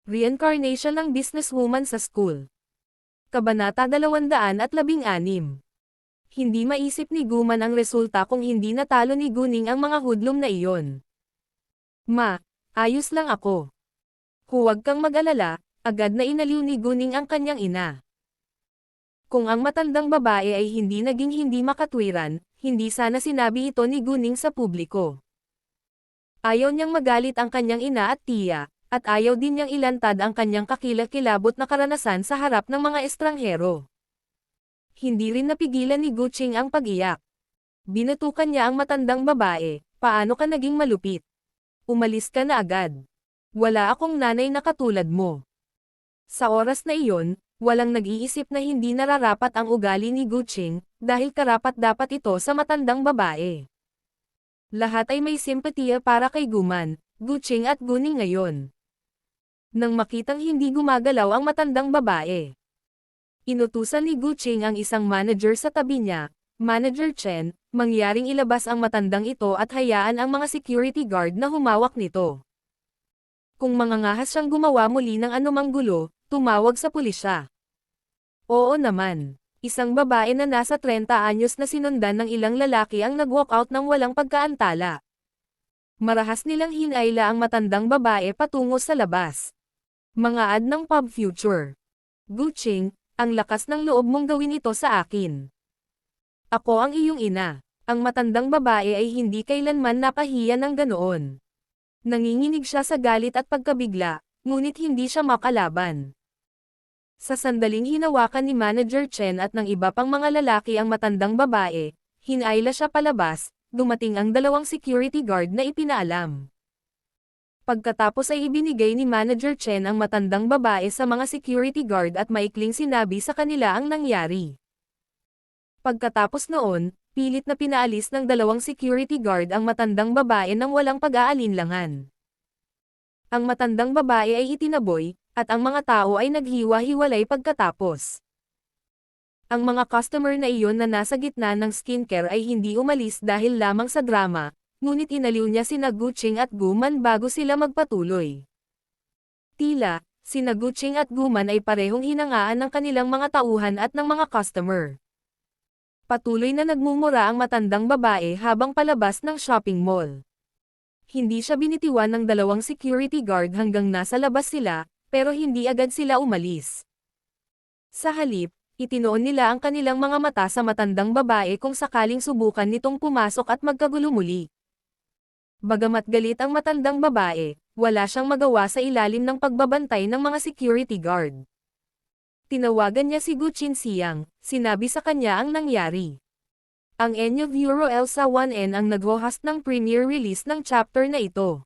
Reincarnation ng businesswoman sa school. Kabanata 216. Hindi maisip ni Guman ang resulta kung hindi natalo ni Guning ang mga hudlom na iyon. Ma, ayos lang ako. Huwag kang mag-alala, agad na inaliw ni Guning ang kanyang ina. Kung ang matandang babae ay hindi naging hindi makatwiran, hindi sana sinabi ito ni Guning sa publiko. Ayaw niyang magalit ang kanyang ina at tiya, at ayaw din niyang ilantad ang kanyang kakilakilabot na karanasan sa harap ng mga estranghero. Hindi rin napigilan ni Guching ang pag-iyak. Binatukan niya ang matandang babae, paano ka naging malupit? Umalis ka na agad. Wala akong nanay na katulad mo. Sa oras na iyon, walang nag-iisip na hindi nararapat ang ugali ni Guching, dahil karapat-dapat ito sa matandang babae. Lahat ay may simpatiya para kay Guman, Guching at Guning ngayon. Nang makitang hindi gumagalaw ang matandang babae, inutusan ni Guching ang isang manager sa tabi niya, Manager Chen, mangyaring ilabas ang matandang ito at hayaan ang mga security guard na humawak nito. Kung mangangahas siyang gumawa muli ng anumang gulo, tumawag sa pulisya. Oo naman. Isang babae na nasa 30 anyos na sinundan ng ilang lalaki ang nag-walkout ng walang pagkaantala. Marahas nilang hinayla ang matandang babae patungo sa labas. Mga ad ng Pub Future. Guching, ang lakas ng loob mong gawin ito sa akin. Ako ang iyong ina. Ang matandang babae ay hindi kailanman napahiya ng ganoon. Nanginginig siya sa galit at pagkabigla, ngunit hindi siya makalaban. Sa sandaling hinawakan ni Manager Chen at ng iba pang mga lalaki ang matandang babae, hinayla siya palabas, dumating ang dalawang security guard na ipinaalam. Pagkatapos ay ibinigay ni Manager Chen ang matandang babae sa mga security guard at maikling sinabi sa kanila ang nangyari. Pagkatapos noon, pilit na pinaalis ng dalawang security guard ang matandang babae nang walang pag-aalinlangan. Ang matandang babae ay itinaboy, at ang mga tao ay naghiwa-hiwalay pagkatapos. Ang mga customer na iyon na nasa gitna ng skincare ay hindi umalis dahil lamang sa drama, ngunit inaliw niya sina Guching at Guman bago sila magpatuloy. Tila, sina Guching at Guman ay parehong hinangaan ng kanilang mga tauhan at ng mga customer. Patuloy na nagmumura ang matandang babae habang palabas ng shopping mall. Hindi siya binitiwan ng dalawang security guard hanggang nasa labas sila, pero hindi agad sila umalis. Sa halip, itinoon nila ang kanilang mga mata sa matandang babae kung sakaling subukan nitong pumasok at magkagulo muli. Bagamat galit ang matandang babae, wala siyang magawa sa ilalim ng pagbabantay ng mga security guard. Tinawagan niya si Gu Qinxiang, sinabi sa kanya ang nangyari. Ang Enyo Bureau Elsa 1N ang nag-host ng premiere release ng chapter na ito.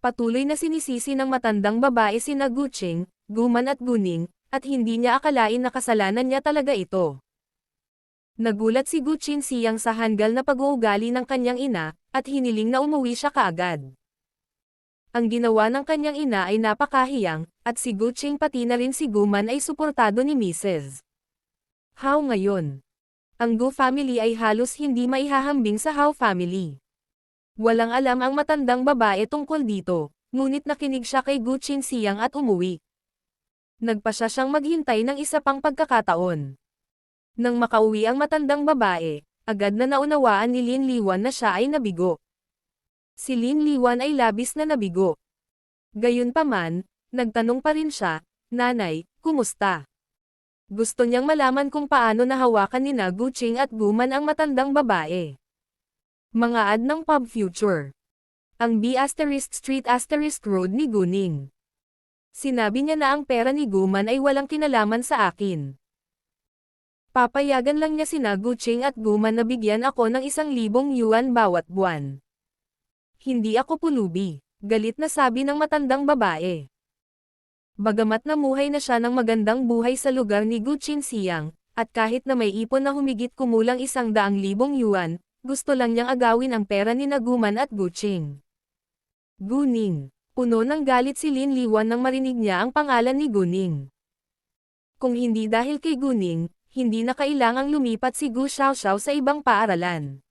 Patuloy na sinisisi ng matandang babae sina Guching, Guman at Guning, at hindi niya akalain na kasalanan niya talaga ito. Nagulat si Gu Qinxiang sa hanggal na pag-uugali ng kanyang ina, at hiniling na umuwi siya kaagad. Ang ginawa ng kanyang ina ay napakahiyang, at si Guching pati na rin si Guman ay suportado ni Mrs. Hao ngayon. Ang Gu family ay halos hindi maihahambing sa Hao family. Walang alam ang matandang babae tungkol dito, ngunit nakinig siya kay Gu Qinxiang at umuwi. Nagpasya siyang maghintay ng isa pang pagkakataon. Nang makauwi ang matandang babae, agad na naunawaan ni Lin Liwan na siya ay nabigo. Si Lin Liwan ay labis na nabigo. Gayunpaman, nagtanong pa rin siya, Nanay, kumusta? Gusto niyang malaman kung paano nahawakan ni Guching at Guman ang matandang babae. Mga ad ng Pub Future. Ang B** Street * Road ni Guning. Sinabi niya na ang pera ni Guman ay walang kinalaman sa akin. Papayagan lang niya sina Guching at Guman na bigyan ako ng 1,000 yuan bawat buwan. Hindi ako pulubi, galit na sabi ng matandang babae. Bagamat namuhay na siya ng magandang buhay sa lugar ni Gu Qinxiang, at kahit na may ipon na humigit kumulang 100,000 yuan, gusto lang niyang agawin ang pera ni Guman at Guching. Guning. Puno ng galit si Lin Liwan nang marinig niya ang pangalan ni Guning. Kung hindi dahil kay Guning, hindi na kailangang lumipat si Gu Xiaoxiao sa ibang paaralan.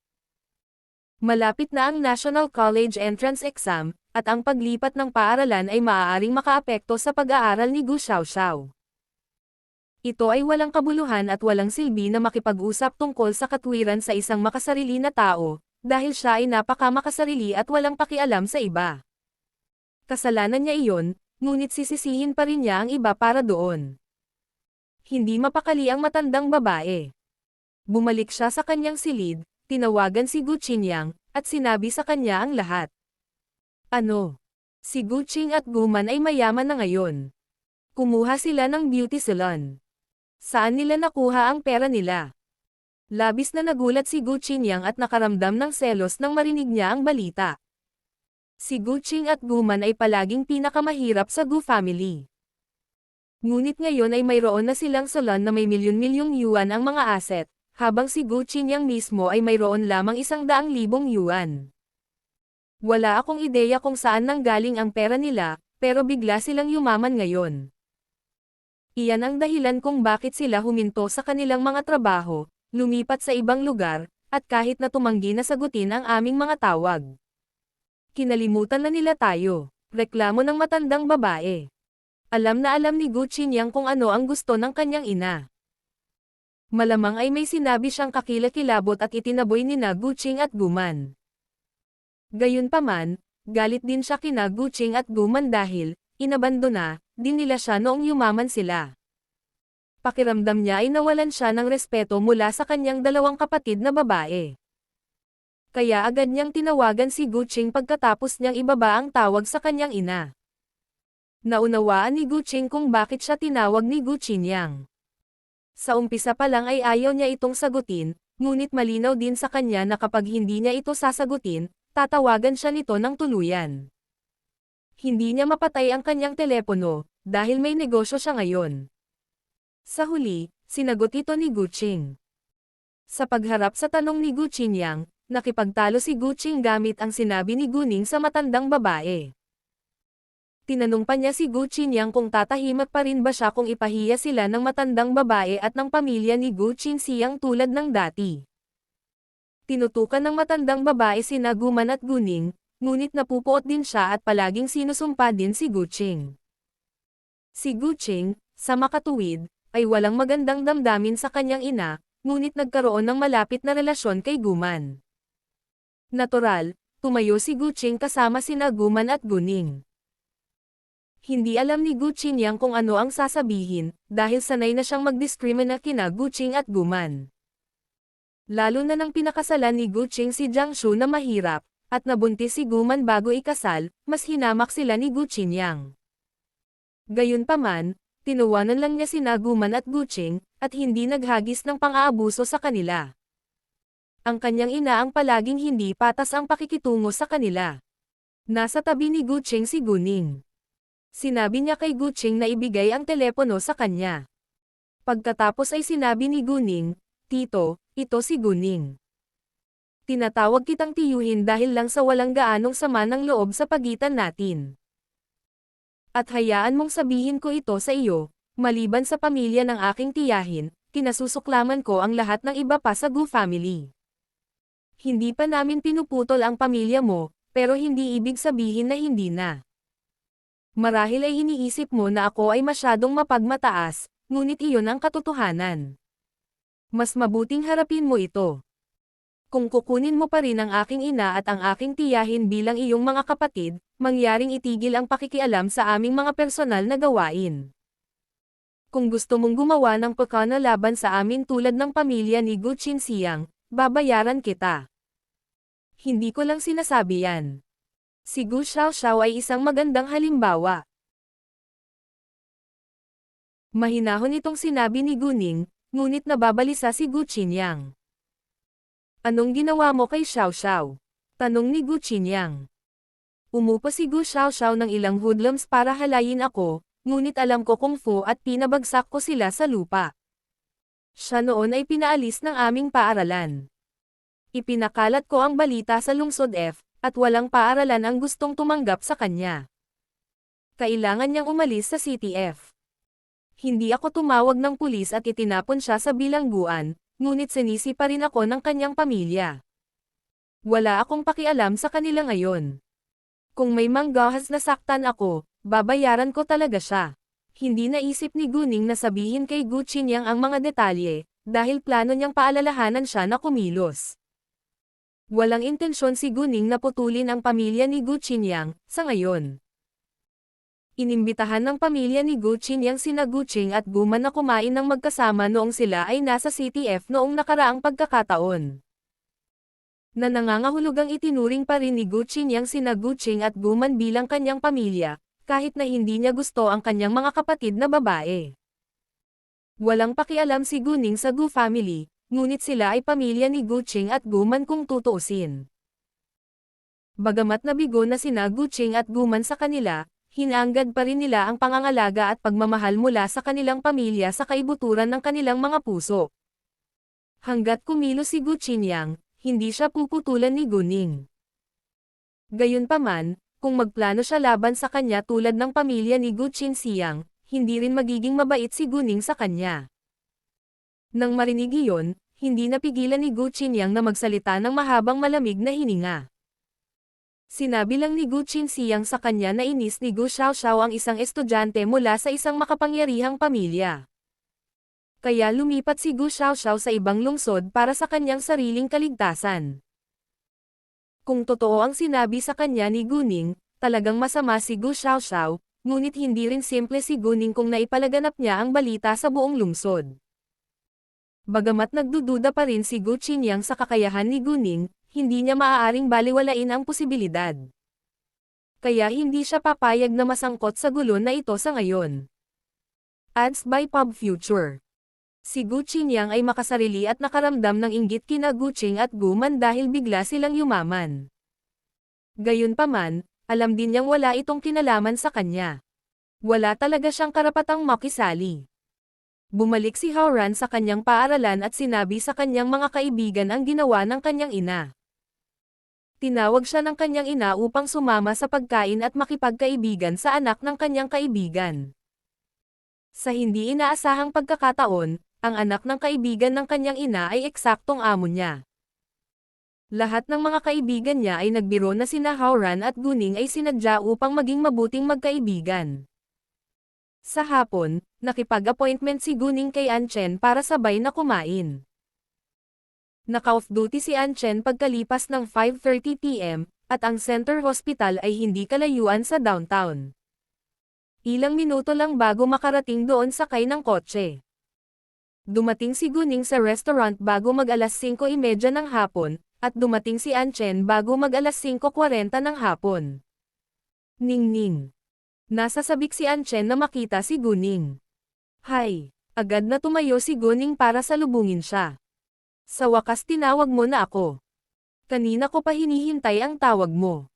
Malapit na ang National College Entrance Exam, at ang paglipat ng paaralan ay maaaring makaapekto sa pag-aaral ni Gu Xiaoxiao. Ito ay walang kabuluhan at walang silbi na makipag-usap tungkol sa katwiran sa isang makasarili na tao, dahil siya ay napaka-makasarili at walang pakialam sa iba. Kasalanan niya iyon, ngunit sisisihin pa rin niya ang iba para doon. Hindi mapakali ang matandang babae. Bumalik siya sa kanyang silid, tinawagan si Gu Qinyang, at sinabi sa kanya ang lahat. Ano? Si Gu Qing at Gu Man ay mayaman na ngayon. Kumuha sila ng beauty salon. Saan nila nakuha ang pera nila? Labis na nagulat si Gu Qinyang at nakaramdam ng selos nang marinig niya ang balita. Si Gu Qing at Gu Man ay palaging pinakamahirap sa Gu family. Ngunit ngayon ay mayroon na silang salon na may milyon-milyong yuan ang mga asset, habang si Gu Qinyang mismo ay mayroon lamang 100,000 yuan. Wala akong ideya kung saan nanggaling ang pera nila, pero bigla silang yumaman ngayon. Iyan ang dahilan kung bakit sila huminto sa kanilang mga trabaho, lumipat sa ibang lugar, at kahit na tumanggi na sagutin ang aming mga tawag. Kinalimutan na nila tayo, reklamo ng matandang babae. Alam na alam ni Gu Qinyang kung ano ang gusto ng kanyang ina. Malamang ay may sinabi siyang kakilakilabot at itinaboy nina Gu Qing at Gu Man. Gayunpaman, galit din siya kina Gu Qing at Gu Man dahil, inabandona din nila siya noong yumaman sila. Pakiramdam niya ay nawalan siya ng respeto mula sa kanyang dalawang kapatid na babae. Kaya agad niyang tinawagan si Gu Qing pagkatapos niyang ibaba ang tawag sa kanyang ina. Naunawaan ni Gu Qing kung bakit siya tinawag ni Gu Qinyang. Sa umpisa pa lang ay ayaw niya itong sagutin, ngunit malinaw din sa kanya na kapag hindi niya ito sasagutin, tatawagan siya nito ng tuluyan. Hindi niya mapatay ang kanyang telepono, dahil may negosyo siya ngayon. Sa huli, sinagot ito ni Gu Qing. Sa pagharap sa tanong ni Gu Qinyang, nakipagtalo si Gu Qing gamit ang sinabi ni Gu Ning sa matandang babae. Tinanong pa niya si Gu Qinyang kung tatahimak pa rin ba siya kung ipahiya sila ng matandang babae at ng pamilya ni Gu Qinsiyang tulad ng dati. Tinutukan ng matandang babae sina Gu Man at Gu Ning, ngunit napupuot din siya at palaging sinusumpa din si Gu Qing. Si Gu Qing, sa makatuwid, ay walang magandang damdamin sa kanyang ina, ngunit nagkaroon ng malapit na relasyon kay Gu Man. Natural, tumayo si Gu Qing kasama sina Gu Man at Gu Ning. Hindi alam ni Gu Qinyang kung ano ang sasabihin, dahil sanay na siyang mag-discriminate kina Gu Qing at Gu Man. Lalo na nang pinakasalan ni Gu Qing si Jiang Shu na mahirap, at nabuntis si Gu Man bago ikasal, mas hinamak sila ni Gu Qinyang. Gayunpaman, tinuwanan lang niya sina Gu Man at Gu Qing, at hindi naghagis ng pang-aabuso sa kanila. Ang kanyang ina ang palaging hindi patas ang pakikitungo sa kanila. Nasa tabi ni Gu Qing si Gu Ning. Sinabi niya kay Gu Qing na ibigay ang telepono sa kanya. Pagkatapos ay sinabi ni Gu Ning, "Tito, ito si Gu Ning. Tinatawag kitang tiyuhin dahil lang sa walang gaanong sama ng loob sa pagitan natin. At hayaan mong sabihin ko ito sa iyo, maliban sa pamilya ng aking tiyahin, kinasusuklaman ko ang lahat ng iba pa sa Gu family. Hindi pa namin pinuputol ang pamilya mo, pero hindi ibig sabihin na hindi na. Marahil ay iniisip mo na ako ay masyadong mapagmataas, ngunit iyon ang katotohanan. Mas mabuting harapin mo ito. Kung kukunin mo pa rin ang aking ina at ang aking tiyahin bilang iyong mga kapatid, mangyaring itigil ang pakikialam sa aming mga personal na gawain. Kung gusto mong gumawa ng pakana laban sa amin tulad ng pamilya ni Gu Qinsiyang, babayaran kita. Hindi ko lang sinasabi yan. Si Gu Xiaoxiao ay isang magandang halimbawa." Mahinahon itong sinabi ni Gu Ning, ngunit nababalisa si Gu Qinyang. "Anong ginawa mo kay Xiaoxiao?" tanong ni Gu Qinyang. Umupa si Gu Xiaoxiao ng ilang hoodlums para halayin ako, ngunit alam ko kung fu at pinabagsak ko sila sa lupa. Siya noon ay pinaalis ng aming paaralan. Ipinakalat ko ang balita sa lungsod F, at walang paaralan ang gustong tumanggap sa kanya. Kailangan niyang umalis sa City F. Hindi ako tumawag ng pulis at itinapon siya sa bilangguan, ngunit sinisi pa rin ako ng kanyang pamilya. Wala akong pakialam sa kanila ngayon. Kung may manggahas na saktan ako, babayaran ko talaga siya. Hindi naisip ni Guning na sabihin kay Gu Qinyang ang mga detalye, dahil plano niyang paalalahanan siya na kumilos. Walang intensyon si Guning na putulin ang pamilya ni Gu Qinyang, sa ngayon. Inimbitahan ng pamilya ni Gu Qinyang sina Gu Qing at Gu Man na kumain ng magkasama noong sila ay nasa CTF noong nakaraang pagkakataon. Na nangangahulugang itinuring pa rin ni Gu Qinyang sina Gu Qing at Gu Man bilang kanyang pamilya, kahit na hindi niya gusto ang kanyang mga kapatid na babae. Walang pakialam si Guning sa Gu family, ngunit sila ay pamilya ni Gu Qing at Gu Man kung tutuusin. Bagamat nabigo na sina Gu Qing at Gu Man sa kanila, hinanggad pa rin nila ang pangangalaga at pagmamahal mula sa kanilang pamilya sa kaibuturan ng kanilang mga puso. Hanggat kumilos si Gu Qinyang, hindi siya puputulan ni Guning. Gayunpaman, kung magplano siya laban sa kanya tulad ng pamilya ni Gu Qinxiang, hindi rin magiging mabait si Guning sa kanya. Nang marinig iyon, hindi napigilan ni Gu Qinyang na magsalita ng mahabang malamig na hininga. Sinabi lang ni Gu Qinxiang sa kanya na inis ni Gu Xiaoxiao ang isang estudyante mula sa isang makapangyarihang pamilya. Kaya lumipat si Gu Xiaoxiao sa ibang lungsod para sa kanyang sariling kaligtasan. Kung totoo ang sinabi sa kanya ni Guning, talagang masama si Gu Xiaoxiao, ngunit hindi rin simple si Guning kung naipalaganap niya ang balita sa buong lungsod. Bagamat nagdududa pa rin si Gu Qinyang sa kakayahan ni Guning, hindi niya maaaring baliwalain ang posibilidad. Kaya hindi siya papayag na masangkot sa gulo na ito sa ngayon. Ads by Pub Future. Si Gu Qinyang ay makasarili at nakaramdam ng inggit kina Gu Qing at Gu Man dahil bigla silang yumaman. Gayunpaman, alam din niyang wala itong kinalaman sa kanya. Wala talaga siyang karapatang makisali. Bumalik si Hao-ran sa kanyang paaralan at sinabi sa kanyang mga kaibigan ang ginawa ng kanyang ina. Tinawag siya ng kanyang ina upang sumama sa pagkain at makipagkaibigan sa anak ng kanyang kaibigan. Sa hindi inaasahang pagkakataon, ang anak ng kaibigan ng kanyang ina ay eksaktong amo niya. Lahat ng mga kaibigan niya ay nagbiro na sina Hao-ran at Guning ay sinadya upang maging mabuting magkaibigan. Sa hapon, nakipag-appointment si Guning kay Anchen para sabay na kumain. Naka-off duty si Anchen pagkalipas ng 5:30 PM, at ang Center Hospital ay hindi kalayuan sa downtown. Ilang minuto lang bago makarating doon sakay ng kotse. Dumating si Guning sa restaurant bago mag-alas 5:30 ng hapon, at dumating si Anchen bago mag-alas 5:40 ng hapon. Ningning. Nasa sabik si Anchen na makita si Guning. Hay! Agad na tumayo si Guning para salubungin siya. Sa wakas tinawag mo na ako. Kanina ko pa hinihintay ang tawag mo.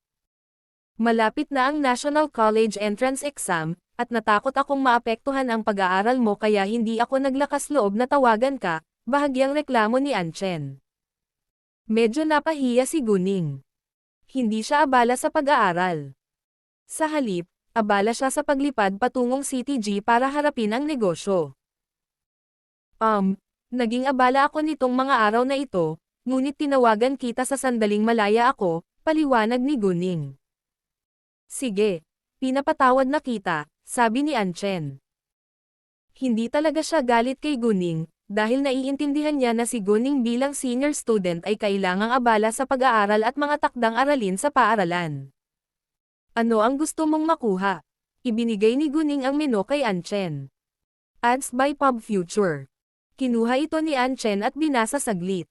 Malapit na ang National College Entrance Exam, at natakot akong maapektuhan ang pag-aaral mo kaya hindi ako naglakas loob na tawagan ka, bahagyang reklamo ni Anchen. Medyo napahiya si Guning. Hindi siya abala sa pag-aaral. Sa halip, abala siya sa paglipad patungong CTG para harapin ang negosyo. Naging abala ako nitong mga araw na ito, ngunit tinawagan kita sa sandaling malaya ako, paliwanag ni Guning. Sige, pinapatawad na kita, sabi ni Anchen. Hindi talaga siya galit kay Guning, dahil naiintindihan niya na si Guning bilang senior student ay kailangang abala sa pag-aaral at mga takdang aralin sa paaralan. Ano ang gusto mong makuha? Ibinigay ni Guning ang menu kay Anchen. Ads by Pub Future. Kinuha ito ni Anchen at binasa saglit.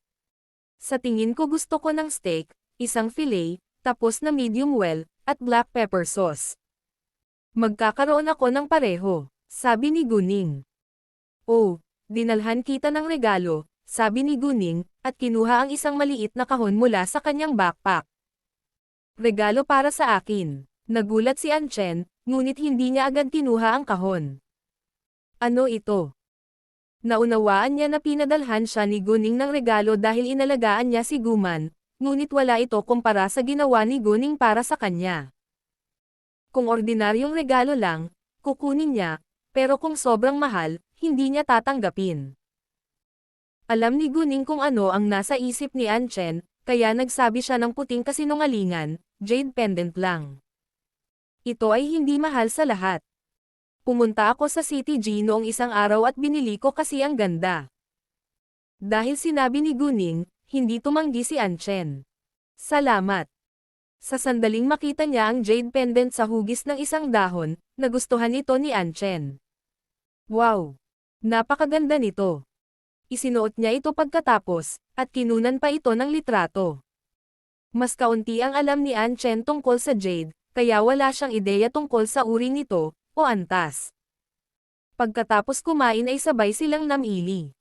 Sa tingin ko gusto ko ng steak, isang fillet, tapos na medium well, at black pepper sauce. Magkakaroon ako ng pareho, sabi ni Guning. Oh, dinalhan kita ng regalo, sabi ni Guning, at kinuha ang isang maliit na kahon mula sa kanyang backpack. Regalo para sa akin. Nagulat si Anchen, ngunit hindi niya agad kinuha ang kahon. Ano ito? Naunawaan niya na pinadalhan siya ni Guning ng regalo dahil inalagaan niya si Gu Man, ngunit wala ito kumpara sa ginawa ni Guning para sa kanya. Kung ordinaryong regalo lang, kukunin niya, pero kung sobrang mahal, hindi niya tatanggapin. Alam ni Guning kung ano ang nasa isip ni Anchen, kaya nagsabi siya ng puting kasinungalingan, jade pendant lang. Ito ay hindi mahal sa lahat. Pumunta ako sa CTG noong isang araw at binili ko kasi ang ganda. Dahil sinabi ni Guning, hindi tumanggi si Anchen. Salamat. Sa sandaling makita niya ang jade pendant sa hugis ng isang dahon, nagustuhan ito ni Anchen. Wow! Napakaganda nito. Isinuot niya ito pagkatapos, at kinunan pa ito ng litrato. Mas kaunti ang alam ni Anchen tungkol sa jade, kaya wala siyang ideya tungkol sa uri nito, o antas. Pagkatapos kumain ay sabay silang namili.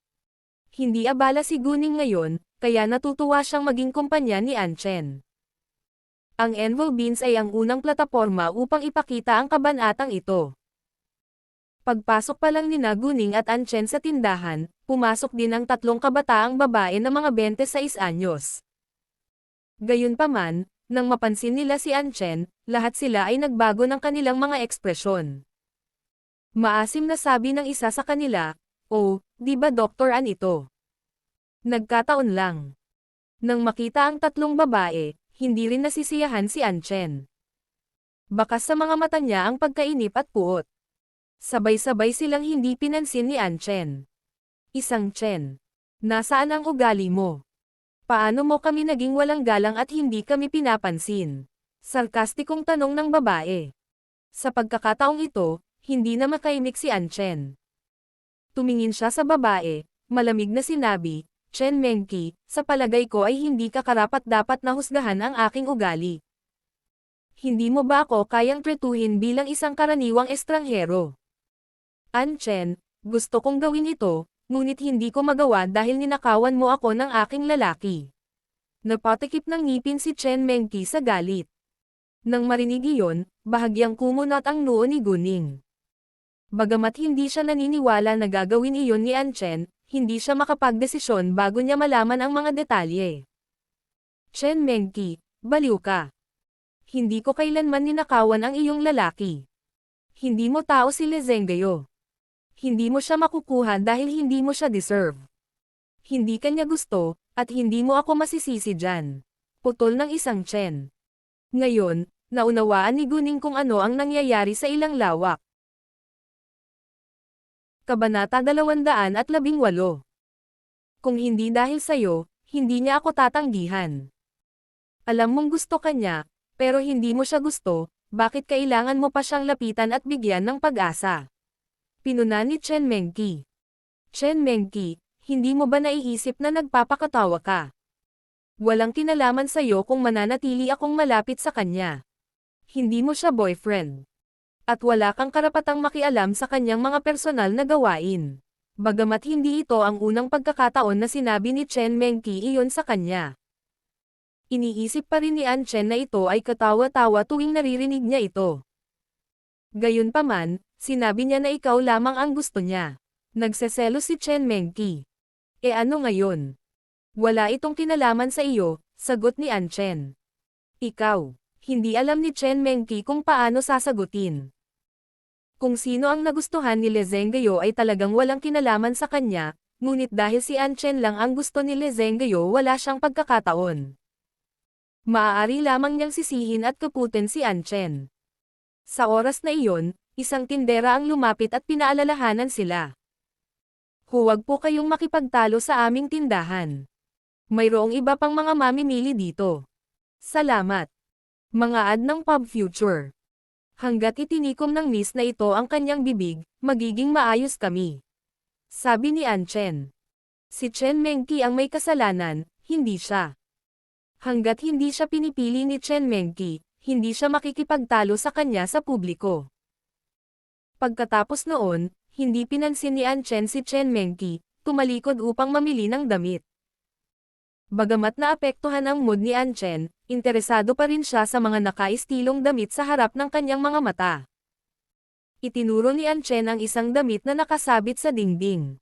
Hindi abala si Guning ngayon, kaya natutuwa siyang maging kumpanya ni Anchen. Ang Envol Beans ay ang unang plataporma upang ipakita ang kabanatang ito. Pagpasok pa lang nina Guning at Anchen sa tindahan, pumasok din ang tatlong kabataang babae na mga 26 anyos. Gayunpaman, nang mapansin nila si Anchen, lahat sila ay nagbago ng kanilang mga ekspresyon. Maasim na sabi ng isa sa kanila, "Oh, di ba Dr. An ito?" Nagkataon lang. Nang makita ang tatlong babae, hindi rin nasisiyahan si Anchen. Bakas sa mga mata niya ang pagkainip at puot. Sabay-sabay silang hindi pinansin ni Anchen. Isang Chen. Nasaan ang ugali mo? Paano mo kami naging walang galang at hindi kami pinapansin? Sarkastikong tanong ng babae. Sa pagkakataong ito, hindi na makaimik si Anchen. Tumingin siya sa babae, malamig na sinabi, "Chen Mengqi, sa palagay ko ay hindi ka karapat-dapat na husgahan ang aking ugali. Hindi mo ba ako kayang tretuhin bilang isang karaniwang estranghero?" Anchen, gusto kong gawin ito, ngunit hindi ko magawa dahil ninakawan mo ako ng aking lalaki. Napatikip ng ngipin si Chen Mengqi sa galit. Nang marinig iyon, bahagyang kumunat ang noo ni Guning. Bagamat hindi siya naniniwala na gagawin iyon ni Anchen, hindi siya makapagdesisyon bago niya malaman ang mga detalye. Chen Mengqi, baliw ka. Hindi ko kailanman ninakawan ang iyong lalaki. Hindi mo tao si Le Zhengguo. Hindi mo siya makukuha dahil hindi mo siya deserve. Hindi kanya gusto, at hindi mo ako masisisi dyan. Putol ng isang Chen. Ngayon, naunawaan ni Guning kung ano ang nangyayari sa ilang lawak. Kabanata 218. Kung hindi dahil sa'yo, hindi niya ako tatanggihan. Alam mong gusto kanya, pero hindi mo siya gusto, bakit kailangan mo pa siyang lapitan at bigyan ng pag-asa? Pinuna ni Chen Mengqi. Chen Mengqi, hindi mo ba naiisip na nagpapakatawa ka? Walang kinalaman sa'yo kung mananatili akong malapit sa kanya. Hindi mo siya boyfriend. At wala kang karapatang makialam sa kanyang mga personal na gawain. Bagamat hindi ito ang unang pagkakataon na sinabi ni Chen Mengqi iyon sa kanya. Iniisip pa rin ni Anchen na ito ay katawa-tawa tuwing naririnig niya ito. Gayunpaman, sinabi niya na ikaw lamang ang gusto niya. Nagseselos si Chen Mengqi. Ano ngayon? Wala itong kinalaman sa iyo, sagot ni Anchen. Ikaw. Hindi alam ni Chen Mengqi kung paano sasagutin. Kung sino ang nagustuhan ni Le Zhengguo ay talagang walang kinalaman sa kanya, ngunit dahil si Anchen lang ang gusto ni Le Zhengguo wala siyang pagkakataon. Maaari lamang niyang sisihin at kaputin si Anchen. Sa oras na iyon, isang tindera ang lumapit at pinaalalahanan sila. Huwag po kayong makipagtalo sa aming tindahan. Mayroong iba pang mga mamimili dito. Salamat. Mga ad ng Pub Future. Hanggat itinikom ng miss na ito ang kanyang bibig, magiging maayos kami. Sabi ni Anchen. Si Chen Mengqi ang may kasalanan, hindi siya. Hanggat hindi siya pinipili ni Chen Mengqi, hindi siya makikipagtalo sa kanya sa publiko. Pagkatapos noon, hindi pinansin ni Anchen si Chen Mengqi, tumalikod upang mamili ng damit. Bagamat naapektuhan ang mood ni Anchen, interesado pa rin siya sa mga nakaistilong damit sa harap ng kanyang mga mata. Itinuro ni Anchen ang isang damit na nakasabit sa dingding.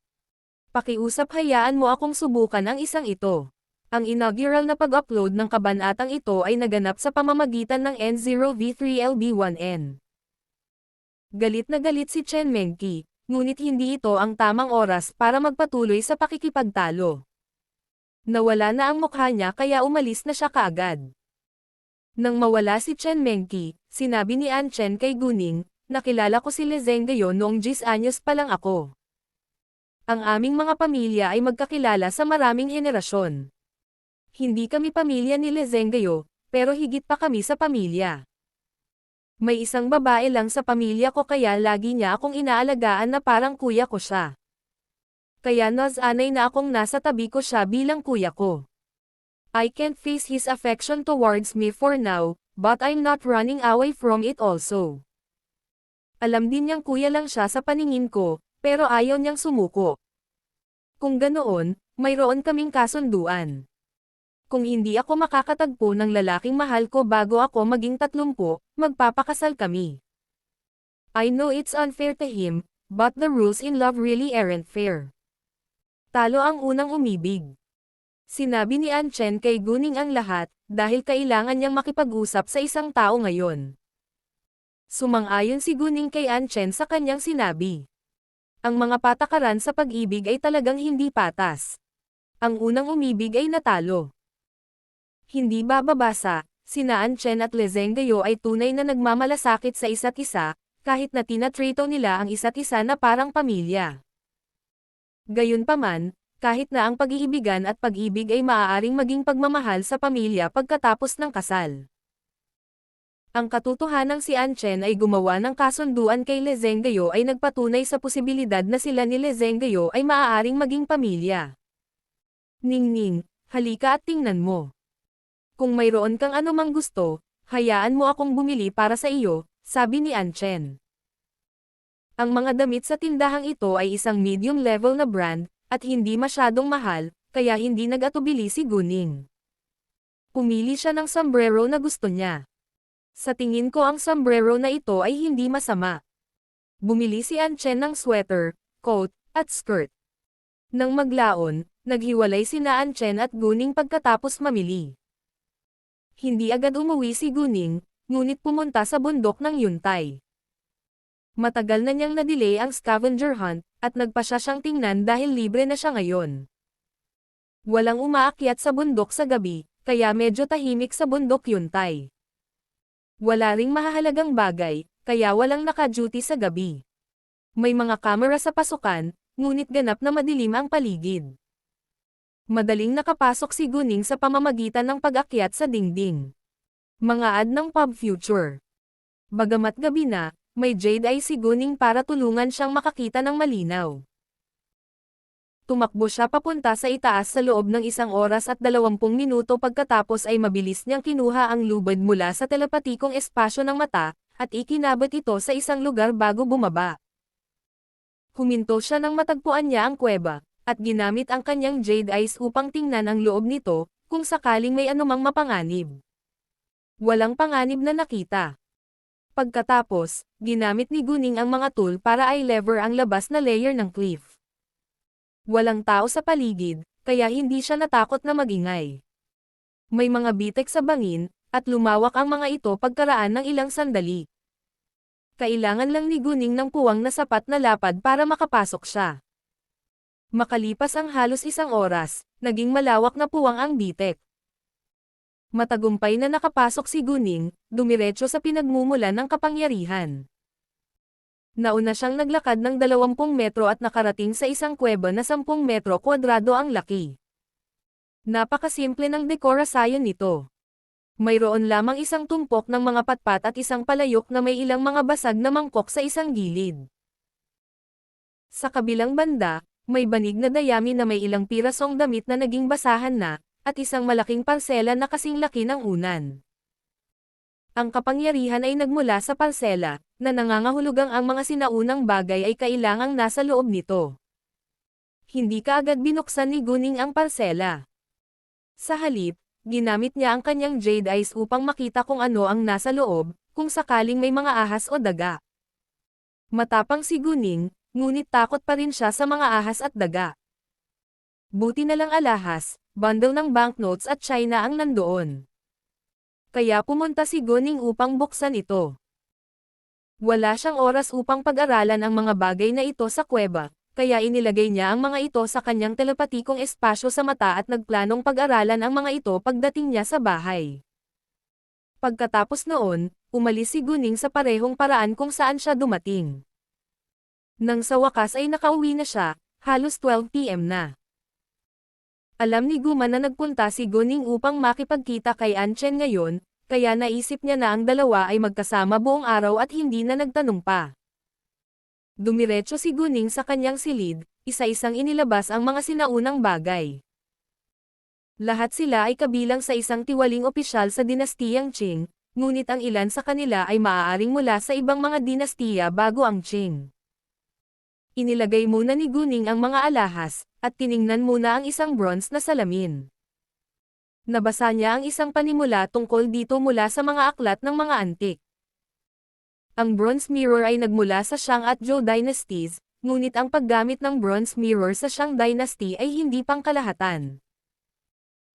Pakiusap, hayaan mo akong subukan ang isang ito. Ang inaugural na pag-upload ng kabanatang ito ay naganap sa pamamagitan ng N0V3LB1N. Galit na galit si Chen Mengqi, ngunit hindi ito ang tamang oras para magpatuloy sa pakikipagtalo. Nawala na ang mukha niya kaya umalis na siya kaagad. Nang mawala si Chen Mengqi, sinabi ni An Chen kay Guning, nakilala ko si Le Zhenggayo noong 10 anyos pa lang ako. Ang aming mga pamilya ay magkakilala sa maraming henerasyon. Hindi kami pamilya ni Le Zhenggayo, pero higit pa kami sa pamilya. May isang babae lang sa pamilya ko kaya lagi niya akong inaalagaan na parang kuya ko siya. Kaya nasanay na akong nasa tabi ko siya bilang kuya ko. I can't face his affection towards me for now, but I'm not running away from it also. Alam din niyang kuya lang siya sa paningin ko, pero ayaw niyang sumuko. Kung ganoon, mayroon kaming kasunduan. Kung hindi ako makakatagpo ng lalaking mahal ko bago ako maging 30, magpapakasal kami. I know it's unfair to him, but the rules in love really aren't fair. Talo ang unang umibig. Sinabi ni An Chen kay Guning ang lahat, dahil kailangan niyang makipag-usap sa isang tao ngayon. Sumang-ayon si Guning kay An Chen sa kanyang sinabi. Ang mga patakaran sa pag-ibig ay talagang hindi patas. Ang unang umibig ay natalo. Hindi bababasa, sina An Chen at Le Zhenggayo ay tunay na nagmamalasakit sa isa't isa, kahit na tinatrito nila ang isa't isa na parang pamilya. Gayunpaman, kahit na ang pag-iibigan at pag-ibig ay maaaring maging pagmamahal sa pamilya pagkatapos ng kasal. Ang katotohanang si An Chen ay gumawa ng kasunduan kay Le Zhenggayo ay nagpatunay sa posibilidad na sila ni Le Zhenggayo ay maaaring maging pamilya. Ningning, halika at tingnan mo. Kung mayroon kang anumang gusto, hayaan mo akong bumili para sa iyo, sabi ni An Chen. Ang mga damit sa tindahang ito ay isang medium level na brand, at hindi masyadong mahal, kaya hindi nag-atubili si Guning. Pumili siya ng sombrero na gusto niya. Sa tingin ko ang sombrero na ito ay hindi masama. Bumili si An Chen ng sweater, coat, at skirt. Nang maglaon, naghiwalay sina An Chen at Guning pagkatapos mamili. Hindi agad umuwi si Guning, ngunit pumunta sa bundok ng Yuntay. Matagal na niyang na-delay ang scavenger hunt, at nagpa siya siyang tingnan dahil libre na siya ngayon. Walang umaakyat sa bundok sa gabi, kaya medyo tahimik sa bundok Yuntay. Wala ring mahahalagang bagay, kaya walang naka-duty sa gabi. May mga kamera sa pasukan, ngunit ganap na madilim ang paligid. Madaling nakapasok si Guning sa pamamagitan ng pag-akyat sa dingding. Mga ad ng Pub Future. Bagamat gabi na, may jade eye si Guning para tulungan siyang makakita ng malinaw. Tumakbo siya papunta sa itaas sa loob ng 1 oras at 20 minuto pagkatapos ay mabilis niyang kinuha ang lubid mula sa telepatikong espasyo ng mata, at ikinabot ito sa isang lugar bago bumaba. Huminto siya nang matagpuan niya ang kuweba, at ginamit ang kanyang jade eyes upang tingnan ang loob nito, kung sakaling may anumang mapanganib. Walang panganib na nakita. Pagkatapos, ginamit ni Guning ang mga tool para i-lever ang labas na layer ng cliff. Walang tao sa paligid, kaya hindi siya natakot na magingay. May mga bitek sa bangin, at lumawak ang mga ito pagkaraan ng ilang sandali. Kailangan lang ni Guning ng puwang na sapat na lapad para makapasok siya. Makalipas ang halos 1 oras, naging malawak na puwang ang bitek. Matagumpay na nakapasok si Guning, dumiretso sa pinagmumulan ng kapangyarihan. Nauna siyang naglakad ng 20 metro at nakarating sa isang kuweba na 10 metro kwadrado ang laki. Napakasimple ng dekorasyon nito. Mayroon lamang isang tumpok ng mga patpat at isang palayok na may ilang mga basag na mangkok sa isang gilid. Sa kabilang banda, may banig na dayami na may ilang pirasong damit na naging basahan na, at isang malaking parsela na kasing laki ng unan. Ang kapangyarihan ay nagmula sa parsela, na nangangahulugang ang mga sinaunang bagay ay kailangang nasa loob nito. Hindi kaagad binuksan ni Guning ang parsela. Sa halip, ginamit niya ang kanyang jade eyes upang makita kung ano ang nasa loob, kung sakaling may mga ahas o daga. Matapang si Guning, ngunit takot pa rin siya sa mga ahas at daga. Buti na lang alahas, bundle ng banknotes at China ang nandoon. Kaya pumunta si Guning upang buksan ito. Wala siyang oras upang pag-aralan ang mga bagay na ito sa kuweba, kaya inilagay niya ang mga ito sa kanyang telepatikong espasyo sa mata at nagplanong pag-aralan ang mga ito pagdating niya sa bahay. Pagkatapos noon, umalis si Guning sa parehong paraan kung saan siya dumating. Nang sa wakas ay nakauwi na siya, halos 12 PM na. Alam ni Guma na nagpunta si Guning upang makipagkita kay Anchen ngayon, kaya naisip niya na ang dalawa ay magkasama buong araw at hindi na nagtanong pa. Dumiretso si Guning sa kanyang silid, isa-isang inilabas ang mga sinaunang bagay. Lahat sila ay kabilang sa isang tiwaling opisyal sa dinastiyang Qing, ngunit ang ilan sa kanila ay maaaring mula sa ibang mga dinastiya bago ang Qing. Inilagay muna ni Guning ang mga alahas, at tiningnan muna ang isang bronze na salamin. Nabasa niya ang isang panimula tungkol dito mula sa mga aklat ng mga antik. Ang bronze mirror ay nagmula sa Shang at Zhou dynasties, ngunit ang paggamit ng bronze mirror sa Shang dynasty ay hindi pangkalahatan.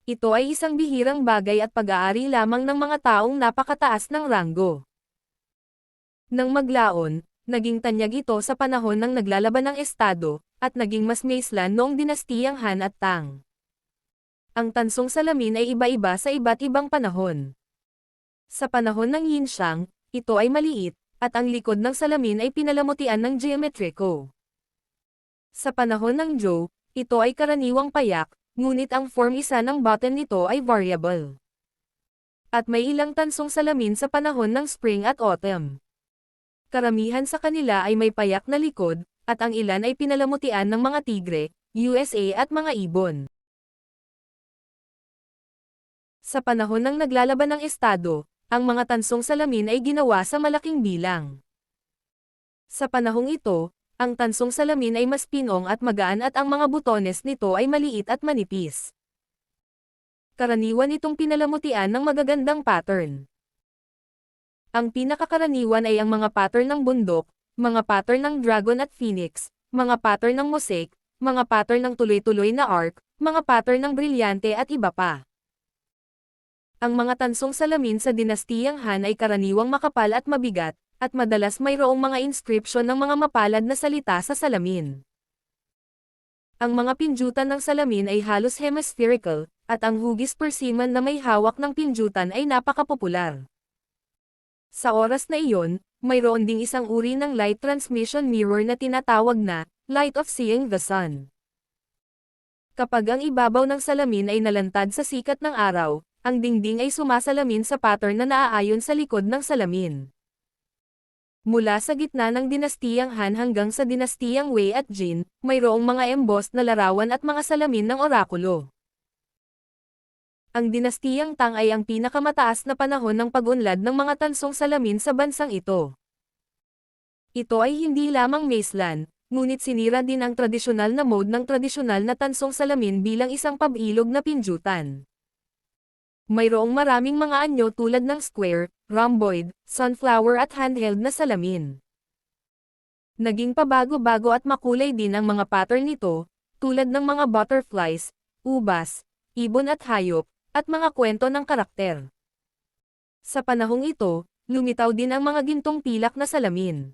Ito ay isang bihirang bagay at pag-aari lamang ng mga taong napakataas ng ranggo. Nang maglaon, naging tanyag ito sa panahon ng naglalaban ng estado, at naging mas maislan noong dinastiyang Han at Tang. Ang tansong salamin ay iba-iba sa iba't ibang panahon. Sa panahon ng Yinshang, ito ay maliit, at ang likod ng salamin ay pinalamutian ng geometriko. Sa panahon ng Zhou, ito ay karaniwang payak, ngunit ang form isa ng button nito ay variable. At may ilang tansong salamin sa panahon ng Spring at Autumn. Karamihan sa kanila ay may payak na likod, at ang ilan ay pinalamutian ng mga tigre, USA at mga ibon. Sa panahon ng naglalaban ng estado, ang mga tansong salamin ay ginawa sa malaking bilang. Sa panahong ito, ang tansong salamin ay mas pinong at magaan at ang mga butones nito ay maliit at manipis. Karaniwan itong pinalamutian ng magagandang pattern. Ang pinakakaraniwan ay ang mga pattern ng bundok, mga pattern ng dragon at phoenix, mga pattern ng mosaic, mga pattern ng tuloy-tuloy na arc, mga pattern ng brilyante at iba pa. Ang mga tansong salamin sa dinastiyang Han ay karaniwang makapal at mabigat, at madalas mayroong mga inscription ng mga mapalad na salita sa salamin. Ang mga pinjutan ng salamin ay halos hemispherical, at ang hugis persimmon na may hawak ng pinjutan ay napakapopular. Sa oras na iyon, mayroon ding isang uri ng light transmission mirror na tinatawag na light of seeing the sun. Kapag ang ibabaw ng salamin ay nalantad sa sikat ng araw, ang dingding ay sumasalamin sa pattern na naaayon sa likod ng salamin. Mula sa gitna ng dinastiyang Han hanggang sa dinastiyang Wei at Jin, mayroong mga embossed na larawan at mga salamin ng orakulo. Ang dinastiyang Tang ay ang pinakamataas na panahon ng pag-unlad ng mga tansong salamin sa bansang ito. Ito ay hindi lamang maislan, ngunit sinira din ang tradisyonal na mode ng tradisyonal na tansong salamin bilang isang pabilog na pinjutan. Mayroong maraming mga anyo tulad ng square, rhomboid, sunflower at handheld na salamin. Naging pabago-bago at makulay din ang mga pattern nito, tulad ng mga butterflies, ubas, ibon at hayop, at mga kwento ng karakter. Sa panahong ito, lumitaw din ang mga gintong pilak na salamin.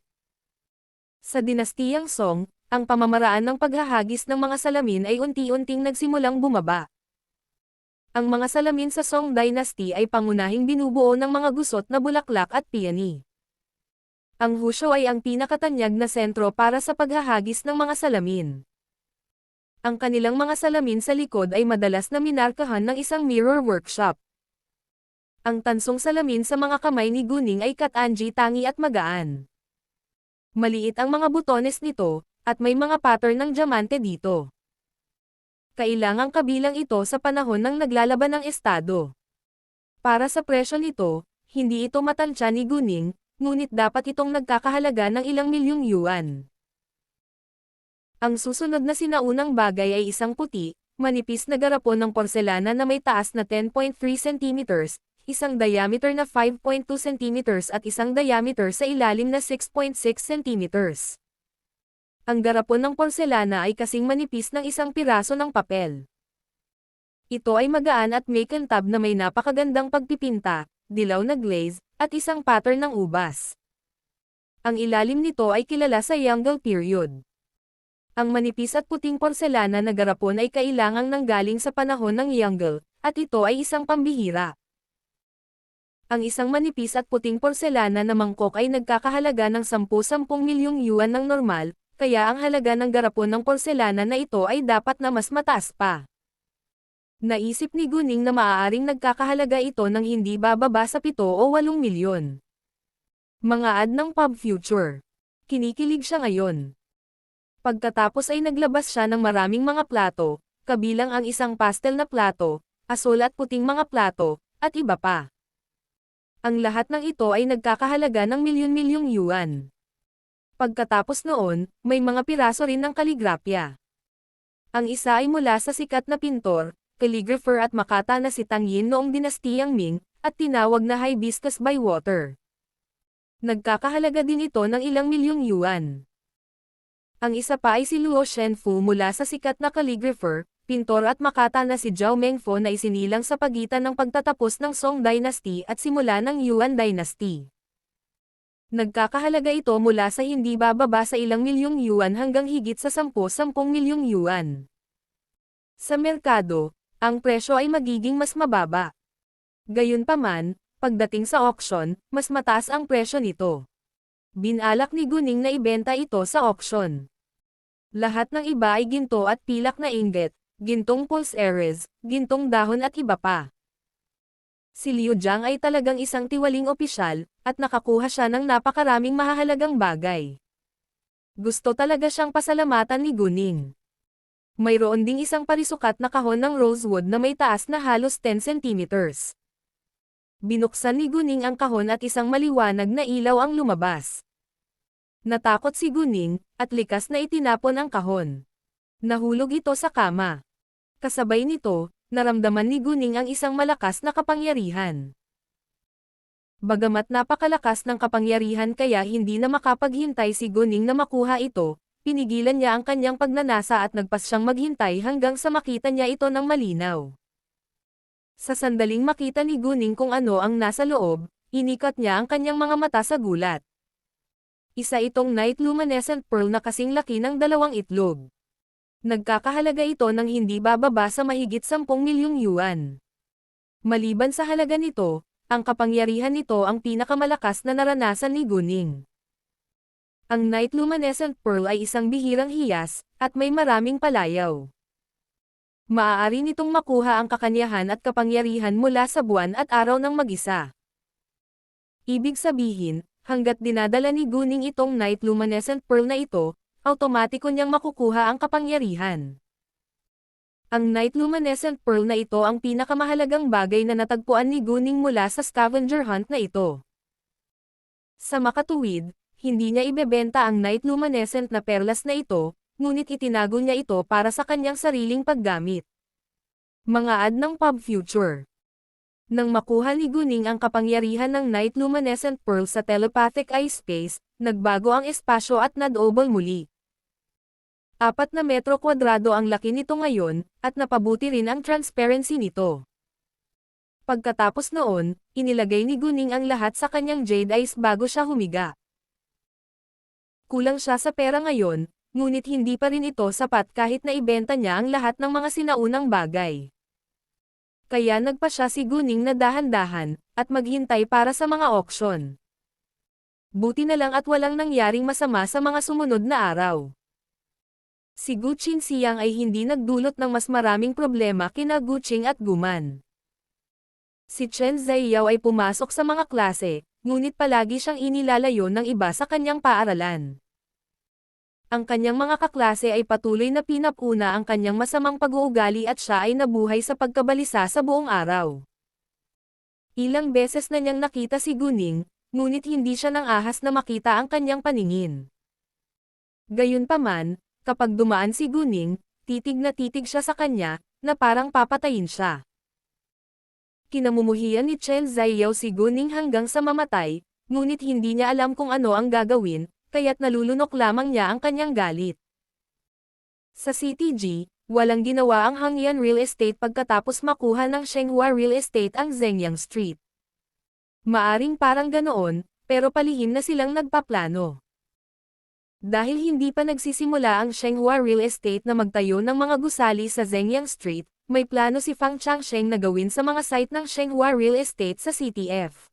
Sa dinastiyang Song, ang pamamaraan ng paghahagis ng mga salamin ay unti-unting nagsimulang bumaba. Ang mga salamin sa Song Dynasty ay pangunahing binubuo ng mga gusot na bulaklak at peony. Ang husyo ay ang pinakatanyag na sentro para sa paghahagis ng mga salamin. Ang kanilang mga salamin sa likod ay madalas na minarkahan ng isang mirror workshop. Ang tansong salamin sa mga kamay ni Guning ay katanji tangi at magaan. Maliit ang mga butones nito, at may mga pattern ng diamante dito. Kailangang kabilang ito sa panahon ng naglalaban ng estado. Para sa presyo nito, hindi ito matansya ni Guning, ngunit dapat itong nagkakahalaga ng ilang milyong yuan. Ang susunod na sinaunang bagay ay isang puti, manipis na garapon ng porselana na may taas na 10.3 cm, isang diameter na 5.2 cm at isang diameter sa ilalim na 6.6 cm. Ang garapon ng porselana ay kasing manipis ng isang piraso ng papel. Ito ay magaan at may kintab na may napakagandang pagpipinta, dilaw na glaze, at isang pattern ng ubas. Ang ilalim nito ay kilala sa Yongle period. Ang manipis at puting porselana na garapon ay kailangang nanggaling sa panahon ng Yongle, at ito ay isang pambihira. Ang isang manipis at puting porselana na mangkok ay nagkakahalaga ng 10-10 milyong yuan ng normal, kaya ang halaga ng garapon ng porselana na ito ay dapat na mas mataas pa. Naisip ni Guning na maaaring nagkakahalaga ito ng hindi bababa sa 7 o 8 milyon. Mga ad ng Pub Future. Kinikilig siya ngayon. Pagkatapos ay naglabas siya ng maraming mga plato, kabilang ang isang pastel na plato, asul at puting mga plato, at iba pa. Ang lahat ng ito ay nagkakahalaga ng milyon-milyong yuan. Pagkatapos noon, may mga piraso rin ng kaligrapya. Ang isa ay mula sa sikat na pintor, calligrapher at makata na si Tang Yin noong dinastiyang Ming, at tinawag na Hibiscus by Water. Nagkakahalaga din ito ng ilang milyong yuan. Ang isa pa ay si Luo Shenfu mula sa sikat na calligrapher, pintor at makata na si Zhao Mengfo na isinilang sa pagitan ng pagtatapos ng Song Dynasty at simula ng Yuan Dynasty. Nagkakahalaga ito mula sa hindi bababa sa ilang milyong yuan hanggang higit sa 10-10 milyong yuan. Sa merkado, ang presyo ay magiging mas mababa. Gayunpaman, pagdating sa auction, mas mataas ang presyo nito. Binalak ni Guning na ibenta ito sa auction. Lahat ng iba ay ginto at pilak na ingot, gintong pulse ares, gintong dahon at iba pa. Si Liu Jiang ay talagang isang tiwaling opisyal, at nakakuha siya ng napakaraming mahahalagang bagay. Gusto talaga siyang pasalamatan ni Guning. Mayroon ding isang parisukat na kahon ng rosewood na may taas na halos 10 centimeters. Binuksan ni Guning ang kahon at isang maliwanag na ilaw ang lumabas. Natakot si Guning, at likas na itinapon ang kahon. Nahulog ito sa kama. Kasabay nito, naramdaman ni Guning ang isang malakas na kapangyarihan. Bagamat napakalakas ng kapangyarihan kaya hindi na makapaghintay si Guning na makuha ito, pinigilan niya ang kanyang pagnanasa at nagpas siyang maghintay hanggang sa makita niya ito ng malinaw. Sa sandaling makita ni Guning kung ano ang nasa loob, inikat niya ang kanyang mga mata sa gulat. Isa itong night luminescent pearl na kasing laki ng 2 itlog. Nagkakahalaga ito ng hindi bababa sa mahigit 10 milyong yuan. Maliban sa halaga nito, ang kapangyarihan nito ang pinakamalakas na naranasan ni Guning. Ang night luminescent pearl ay isang bihirang hiyas, at may maraming palayaw. Maaari nitong makuha ang kakanyahan at kapangyarihan mula sa buwan at araw ng mag-isa. Ibig sabihin, hanggat dinadala ni Guning itong night luminescent pearl na ito, automatiko niyang makukuha ang kapangyarihan. Ang night luminescent pearl na ito ang pinakamahalagang bagay na natagpuan ni Guning mula sa scavenger hunt na ito. Sa makatuwid, hindi niya ibebenta ang night luminescent na perlas na ito, ngunit itinago niya ito para sa kanyang sariling paggamit. Mga ad ng Pub Future. Nang makuha ni Guning ang kapangyarihan ng night luminescent pearl sa telepathic eye space, nagbago ang espasyo at nadobol muli. 4 na metro kwadrado ang laki nito ngayon, at napabuti rin ang transparency nito. Pagkatapos noon, inilagay ni Guning ang lahat sa kanyang jade eyes bago siya humiga. Kulang siya sa pera ngayon, ngunit hindi pa rin ito sapat kahit na ibenta niya ang lahat ng mga sinaunang bagay. Kaya nagpa siya si Guning na dahan-dahan, at maghintay para sa mga auction. Buti na lang at walang nangyaring masama sa mga sumunod na araw. Si Gu Qinxiang ay hindi nagdulot ng mas maraming problema kina Gu Qing at Guman. Si Chen Ziyao ay pumasok sa mga klase, ngunit palagi siyang inilalayo ng iba sa kanyang paaralan. Ang kanyang mga kaklase ay patuloy na pinapuna ang kanyang masamang pag-uugali at siya ay nabuhay sa pagkabalisa sa buong araw. Ilang beses na niyang nakita si Guning, ngunit hindi siya nang ahas na makita ang kanyang paningin. Gayunpaman, kapag dumaan si Guning, titig na titig siya sa kanya, na parang papatayin siya. Kinamumuhian ni Chen Ziyao si Guning hanggang sa mamatay, ngunit hindi niya alam kung ano ang gagawin, kaya't nalulunok lamang niya ang kanyang galit. Sa CTG, walang ginawa ang Hangyan Real Estate pagkatapos makuha ng Shenghua Real Estate ang Zhengyang Street. Maaring parang ganoon, pero palihim na silang nagpaplano. Dahil hindi pa nagsisimula ang Shenghua Real Estate na magtayo ng mga gusali sa Zhengyang Street, may plano si Fang Changsheng na gawin sa mga site ng Shenghua Real Estate sa CTF.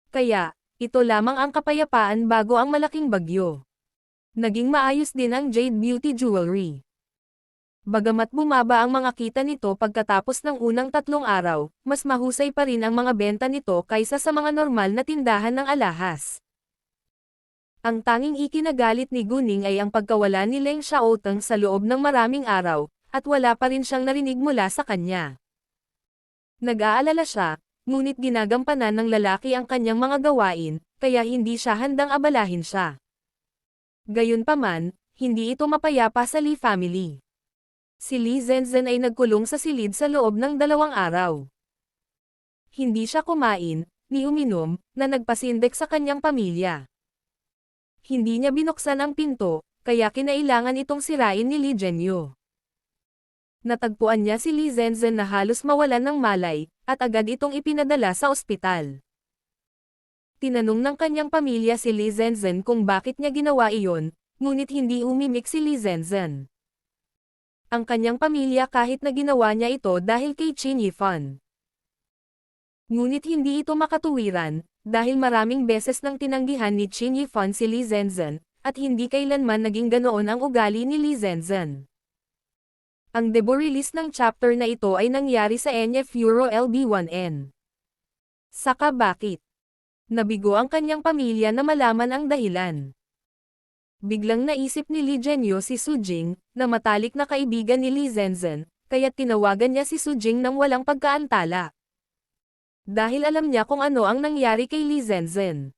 Kaya, ito lamang ang kapayapaan bago ang malaking bagyo. Naging maayos din ang Jade Beauty Jewelry. Bagamat bumaba ang mga kita nito pagkatapos ng unang 3 araw, mas mahusay pa rin ang mga benta nito kaysa sa mga normal na tindahan ng alahas. Ang tanging ikinagalit ni Guning ay ang pagkawala ni Leng Xiaoteng sa loob ng maraming araw, at wala pa rin siyang narinig mula sa kanya. Nag-aalala siya, ngunit ginagampanan ng lalaki ang kanyang mga gawain, kaya hindi siya handang abalahin siya. Gayunpaman, hindi ito mapayapa sa Li family. Si Li Zenzhen ay nagkulong sa silid sa loob ng 2 araw. Hindi siya kumain, ni uminom, na nagpasindek sa kanyang pamilya. Hindi niya binuksan ang pinto, kaya kinailangan itong sirain ni Li Zhenyu. Natagpuan niya si Li Zenzhen na halos mawalan ng malay, at agad itong ipinadala sa ospital. Tinanong ng kanyang pamilya si Li Zenzhen kung bakit niya ginawa iyon, ngunit hindi umimik si Li Zenzhen. Ang kanyang pamilya kahit na ginawa niya ito dahil kay Qin Yifan. Ngunit hindi ito makatuwiran, dahil maraming beses nang tinanggihan ni Qin Yifan si Li Zenzhen, at hindi kailanman naging ganoon ang ugali ni Li Zenzhen. Ang debut release ng chapter na ito ay nangyari sa NF Euro LB1N. Saka bakit? Nabigo ang kanyang pamilya na malaman ang dahilan. Biglang naisip ni Li Zhenyu si Su Jing, na matalik na kaibigan ni Li Zenzhen, kaya't tinawagan niya si Su Jing nang walang pagkaantala. Dahil alam niya kung ano ang nangyari kay Li Zenzhen.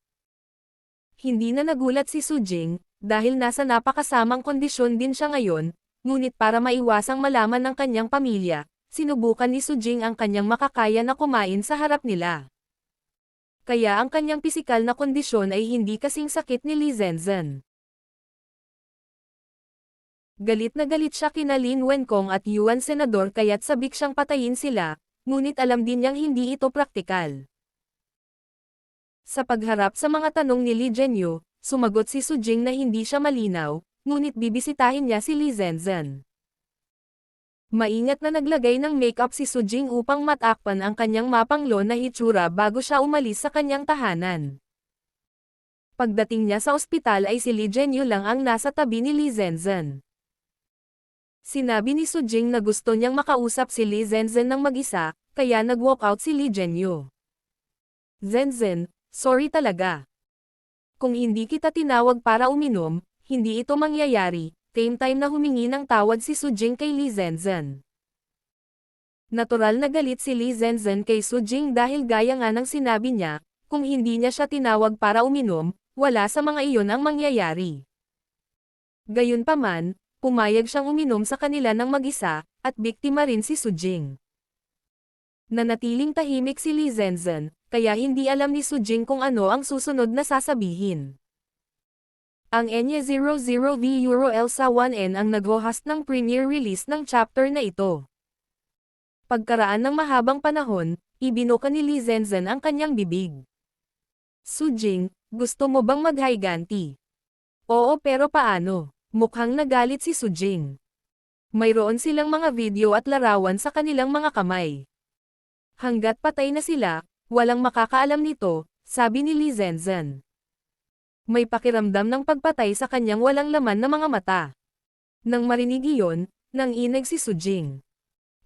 Hindi na nagulat si Su Jing, dahil nasa napakasamang kondisyon din siya ngayon, ngunit para maiwasang malaman ng kanyang pamilya, sinubukan ni Su Jing ang kanyang makakaya na kumain sa harap nila. Kaya ang kanyang pisikal na kondisyon ay hindi kasing sakit ni Li Zenzhen. Galit na galit siya kina Lin Wenkong at Yuan Senador kaya't sabik siyang patayin sila, ngunit alam din niyang hindi ito praktikal. Sa pagharap sa mga tanong ni Li Zhenyu, sumagot si Su Jing na hindi siya malinaw, ngunit bibisitahin niya si Li Zenzhen. Maingat na naglagay ng makeup si Su Jing upang matakpan ang kanyang mapanglo na hitsura bago siya umalis sa kanyang tahanan. Pagdating niya sa ospital ay si Li Zhenyu lang ang nasa tabi ni Li Zenzhen. Sinabi ni Su Jing na gusto niyang makausap si Li Zenzhen ng mag-isa, kaya nag-walk out si Li Zhenyu. Zenzhen, sorry talaga. Kung hindi kita tinawag para uminom, hindi ito mangyayari. Same time na humingi ng tawad si Su Jing kay Li Zenzhen. Natural na galit si Li Zenzhen kay Su Jing dahil gaya nga ng sinabi niya, kung hindi niya siya tinawag para uminom, wala sa mga iyon ang mangyayari. Gayunpaman, pumayag siyang uminom sa kanila ng mag-isa, at biktima rin si Su Jing. Nanatiling tahimik si Li Zenzhen, kaya hindi alam ni Su Jing kung ano ang susunod na sasabihin. Ang Enya 00V Euro Elsa 1N ang nag-host ng premiere release ng chapter na ito. Pagkaraan ng mahabang panahon, ibinuka ni Li Zenzhen ang kanyang bibig. Su Jing, gusto mo bang mag-higanti? Oo pero paano? Mukhang nagalit si Su Jing. Mayroon silang mga video at larawan sa kanilang mga kamay. Hanggat patay na sila, walang makakaalam nito, sabi ni Li Zenzhen. May pakiramdam ng pagpatay sa kanyang walang laman na mga mata. Nang marinig iyon, nanginig si Su Jing.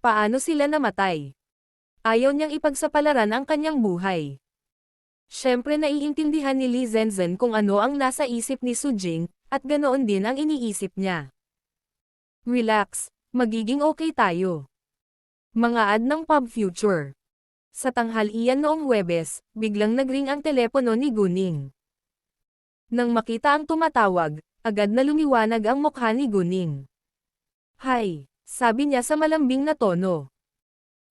Paano sila namatay? Ayaw niyang ipagsapalaran ang kanyang buhay. Siyempre naiintindihan ni Li Zenzhen kung ano ang nasa isip ni Su Jing, at ganoon din ang iniisip niya. Relax, magiging okay tayo. Mga ad ng Pub Future. Sa tanghalian noong Huwebes, biglang nagring ang telepono ni Guning. Nang makita ang tumatawag, agad na lumiwanag ang mukha ni Guning. Hi, sabi niya sa malambing na tono.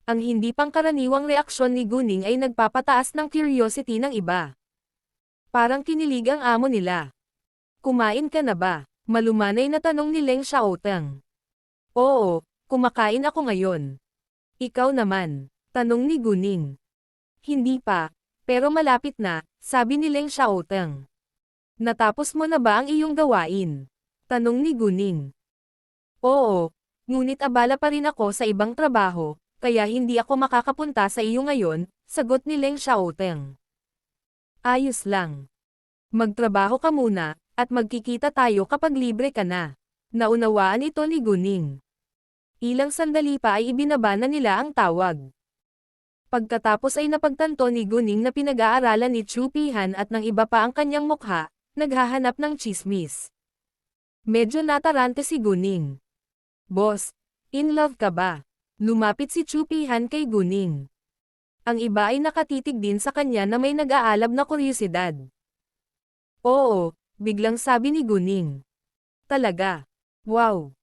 Ang hindi pangkaraniwang reaksyon ni Guning ay nagpapataas ng curiosity ng iba. Parang kinilig ang amo nila. Kumain ka na ba? Malumanay na tanong ni Leng Xiaoteng. Oo, kumakain ako ngayon. Ikaw naman, tanong ni Guning. Hindi pa, pero malapit na, sabi ni Leng Xiaoteng. Natapos mo na ba ang iyong gawain? Tanong ni Guning. Oo, ngunit abala pa rin ako sa ibang trabaho, kaya hindi ako makakapunta sa iyo ngayon, sagot ni Leng Xiaoteng. Ayos lang. Magtrabaho ka muna, at magkikita tayo kapag libre ka na. Naunawaan ito ni Guning. Ilang sandali pa ay ibinaba na nila ang tawag. Pagkatapos ay napagtanto ni Guning na pinag-aaralan ni Chu Pihan at ng iba pa ang kanyang mukha, naghahanap ng tsismis. Medyo natarante si Guning. Boss, in love ka ba? Lumapit si Chu Pihan kay Guning. Ang iba ay nakatitig din sa kanya na may nag-aalab na kuryosidad. Oo, biglang sabi ni Guning. Talaga? Wow!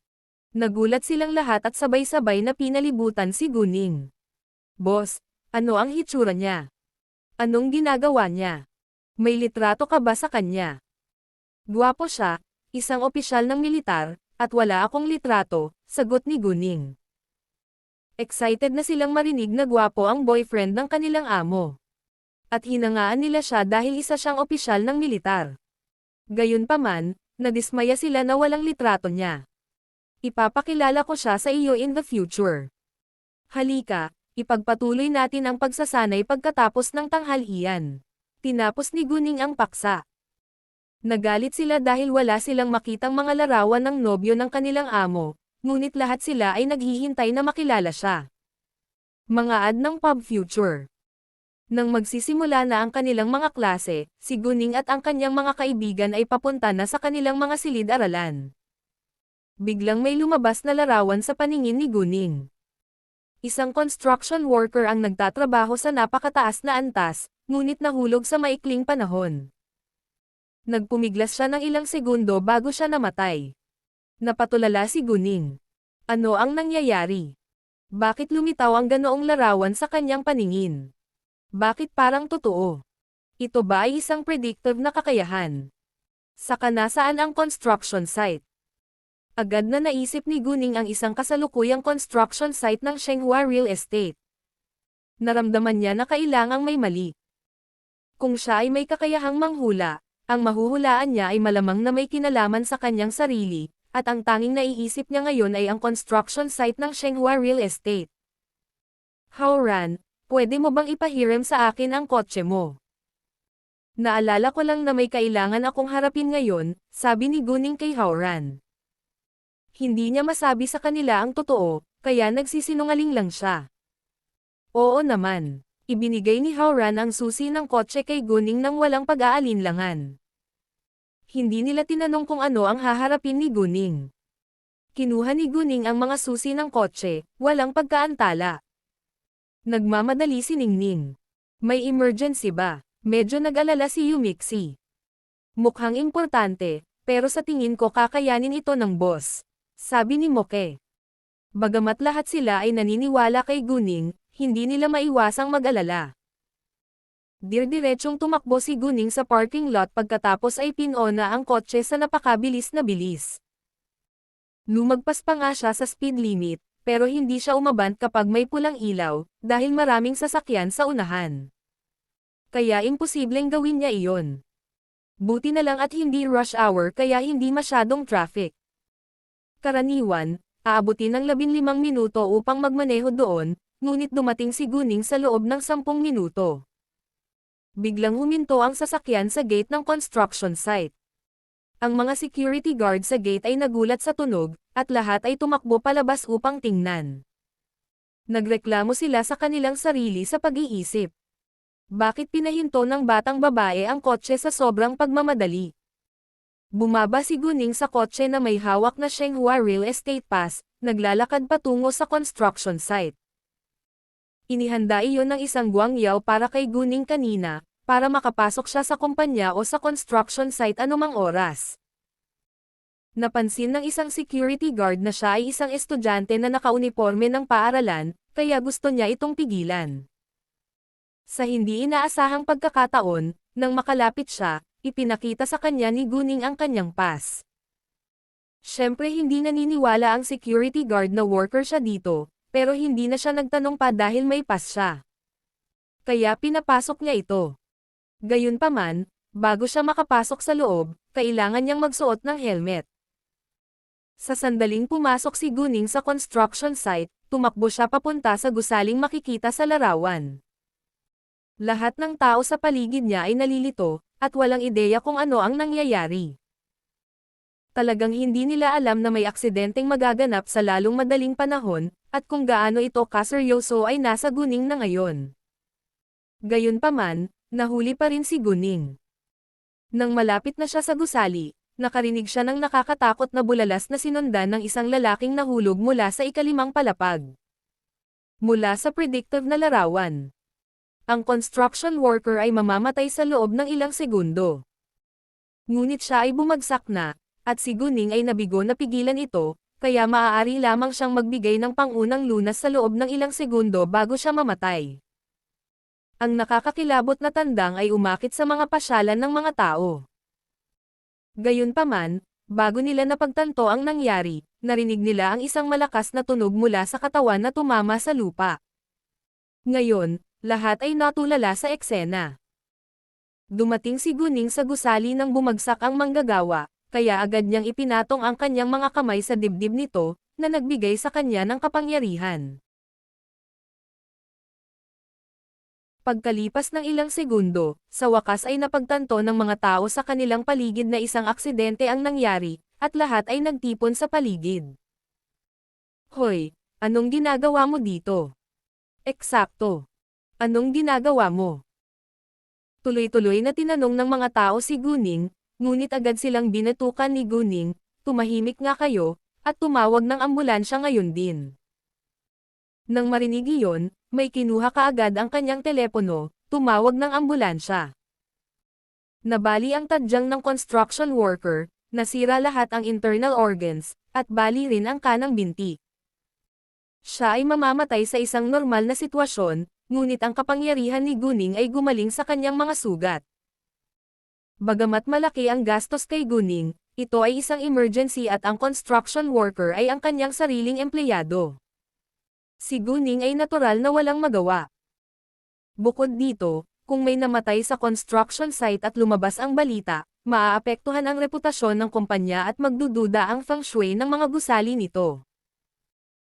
Nagulat silang lahat at sabay-sabay na pinalibutan si Guning. Boss, ano ang hitsura niya? Anong ginagawa niya? May litrato ka ba sa kanya? Gwapo siya, isang opisyal ng militar, at wala akong litrato, sagot ni Guning. Excited na silang marinig na gwapo ang boyfriend ng kanilang amo. At hinangaan nila siya dahil isa siyang opisyal ng militar. Gayunpaman, nadismaya sila na walang litrato niya. Ipapakilala ko siya sa iyo in the future. Halika, ipagpatuloy natin ang pagsasanay pagkatapos ng tanghalian. Tinapos ni Guning ang paksa. Nagalit sila dahil wala silang makitang mga larawan ng nobyo ng kanilang amo, ngunit lahat sila ay naghihintay na makilala siya. Mga ad ng pub future. Nang magsisimula na ang kanilang mga klase, si Guning at ang kanyang mga kaibigan ay papunta na sa kanilang mga silid-aralan. Biglang may lumabas na larawan sa paningin ni Guning. Isang construction worker ang nagtatrabaho sa napakataas na antas, ngunit nahulog sa maikling panahon. Nagpumiglas siya ng ilang segundo bago siya namatay. Napatulala si Guning. Ano ang nangyayari? Bakit lumitaw ang ganoong larawan sa kanyang paningin? Bakit parang totoo? Ito ba ay isang predictive na kakayahan? Saka nasaan ang construction site? Agad na naisip ni Guning ang isang kasalukuyang construction site ng Shenghua Real Estate. Naramdaman niya na kailangang may mali. Kung siya ay may kakayahang manghula, ang mahuhulaan niya ay malamang na may kinalaman sa kanyang sarili, at ang tanging naiisip niya ngayon ay ang construction site ng Shenghua Real Estate. Hao-ran, pwede mo bang ipahiram sa akin ang kotse mo? Naalala ko lang na may kailangan akong harapin ngayon, sabi ni Guning kay Hao-ran. Hindi niya masabi sa kanila ang totoo, kaya nagsisinungaling lang siya. Oo naman. Ibinigay ni Hao-ran ang susi ng kotse kay Guning nang walang pag-aalinlangan. Hindi nila tinanong kung ano ang haharapin ni Guning. Kinuha ni Guning ang mga susi ng kotse, walang pagkaantala. Nagmamadali si Ningning. May emergency ba? Medyo nag-alala si Yumixi. Mukhang importante, pero sa tingin ko kakayanin ito ng boss, sabi ni Moke. Bagamat lahat sila ay naniniwala kay Guning, hindi nila maiwasang mag-alala. Dirdiretsong tumakbo si Guning sa parking lot pagkatapos ay pinona ang kotse sa napakabilis na bilis. Lumagpas pa nga siya sa speed limit, pero hindi siya umabant kapag may pulang ilaw, dahil maraming sasakyan sa unahan. Kaya imposibleng gawin niya iyon. Buti na lang at hindi rush hour kaya hindi masyadong traffic. Karaniwan, aabutin ng 15 minuto upang magmaneho doon, ngunit dumating si Guning sa loob ng 10 minuto. Biglang huminto ang sasakyan sa gate ng construction site. Ang mga security guard sa gate ay nagulat sa tunog, at lahat ay tumakbo palabas upang tingnan. Nagreklamo sila sa kanilang sarili sa pag-iisip. Bakit pinahinto ng batang babae ang kotse sa sobrang pagmamadali? Bumaba si Guning sa kotse na may hawak na Shenghua Real Estate Pass, naglalakad patungo sa construction site. Inihanda iyon ng isang guangyaw para kay Guning kanina, para makapasok siya sa kumpanya o sa construction site anumang oras. Napansin ng isang security guard na siya ay isang estudyante na nakauniporme ng paaralan, kaya gusto niya itong pigilan. Sa hindi inaasahang pagkakataon, nang makalapit siya, ipinakita sa kanya ni Guning ang kanyang pass. Siyempre hindi naniniwala ang security guard na worker siya dito, pero hindi na siya nagtanong pa dahil may pass siya. Kaya pinapasok niya ito. Gayunpaman, bago siya makapasok sa loob, kailangan niyang magsuot ng helmet. Sa sandaling pumasok si Guning sa construction site, tumakbo siya papunta sa gusaling makikita sa larawan. Lahat ng tao sa paligid niya ay nalilito, at walang ideya kung ano ang nangyayari. Talagang hindi nila alam na may aksidenteng magaganap sa lalong madaling panahon, at kung gaano ito kaseryoso ay nasa Guning na ngayon. Gayunpaman, nahuli pa rin si Guning. Nang malapit na siya sa gusali, nakarinig siya ng nakakatakot na bulalas na sinundan ng isang lalaking nahulog mula sa ikalimang palapag. Mula sa predictive na larawan. Ang construction worker ay mamamatay sa loob ng ilang segundo. Ngunit siya ay bumagsak na, at si Guning ay nabigo na pigilan ito, kaya maaari lamang siyang magbigay ng pangunang lunas sa loob ng ilang segundo bago siya mamatay. Ang nakakakilabot na tandang ay umakit sa mga pasyalan ng mga tao. Gayunpaman, bago nila napagtanto ang nangyari, narinig nila ang isang malakas na tunog mula sa katawan na tumama sa lupa. Ngayon, lahat ay natulala sa eksena. Dumating si Guning sa gusali nang bumagsak ang manggagawa, kaya agad niyang ipinatong ang kanyang mga kamay sa dibdib nito, na nagbigay sa kanya ng kapangyarihan. Pagkalipas ng ilang segundo, sa wakas ay napagtanto ng mga tao sa kanilang paligid na isang aksidente ang nangyari, at lahat ay nagtipon sa paligid. Hoy, anong ginagawa mo dito? Eksakto. Anong ginagawa mo? Tuloy-tuloy na tinanong ng mga tao si Guning, ngunit agad silang binatukan ni Guning, tumahimik nga kayo, at tumawag ng ambulansya ngayon din. Nang marinig iyon, may kinuha kaagad ang kanyang telepono, tumawag ng ambulansya. Nabali ang tadyang ng construction worker, nasira lahat ang internal organs, at bali rin ang kanang binti. Siya ay mamamatay sa isang normal na sitwasyon, ngunit ang kapangyarihan ni Guning ay gumaling sa kanyang mga sugat. Bagamat malaki ang gastos kay Guning, ito ay isang emergency at ang construction worker ay ang kanyang sariling empleyado. Si Guning ay natural na walang magawa. Bukod dito, kung may namatay sa construction site at lumabas ang balita, maaapektuhan ang reputasyon ng kumpanya at magdududa ang feng shui ng mga gusali nito.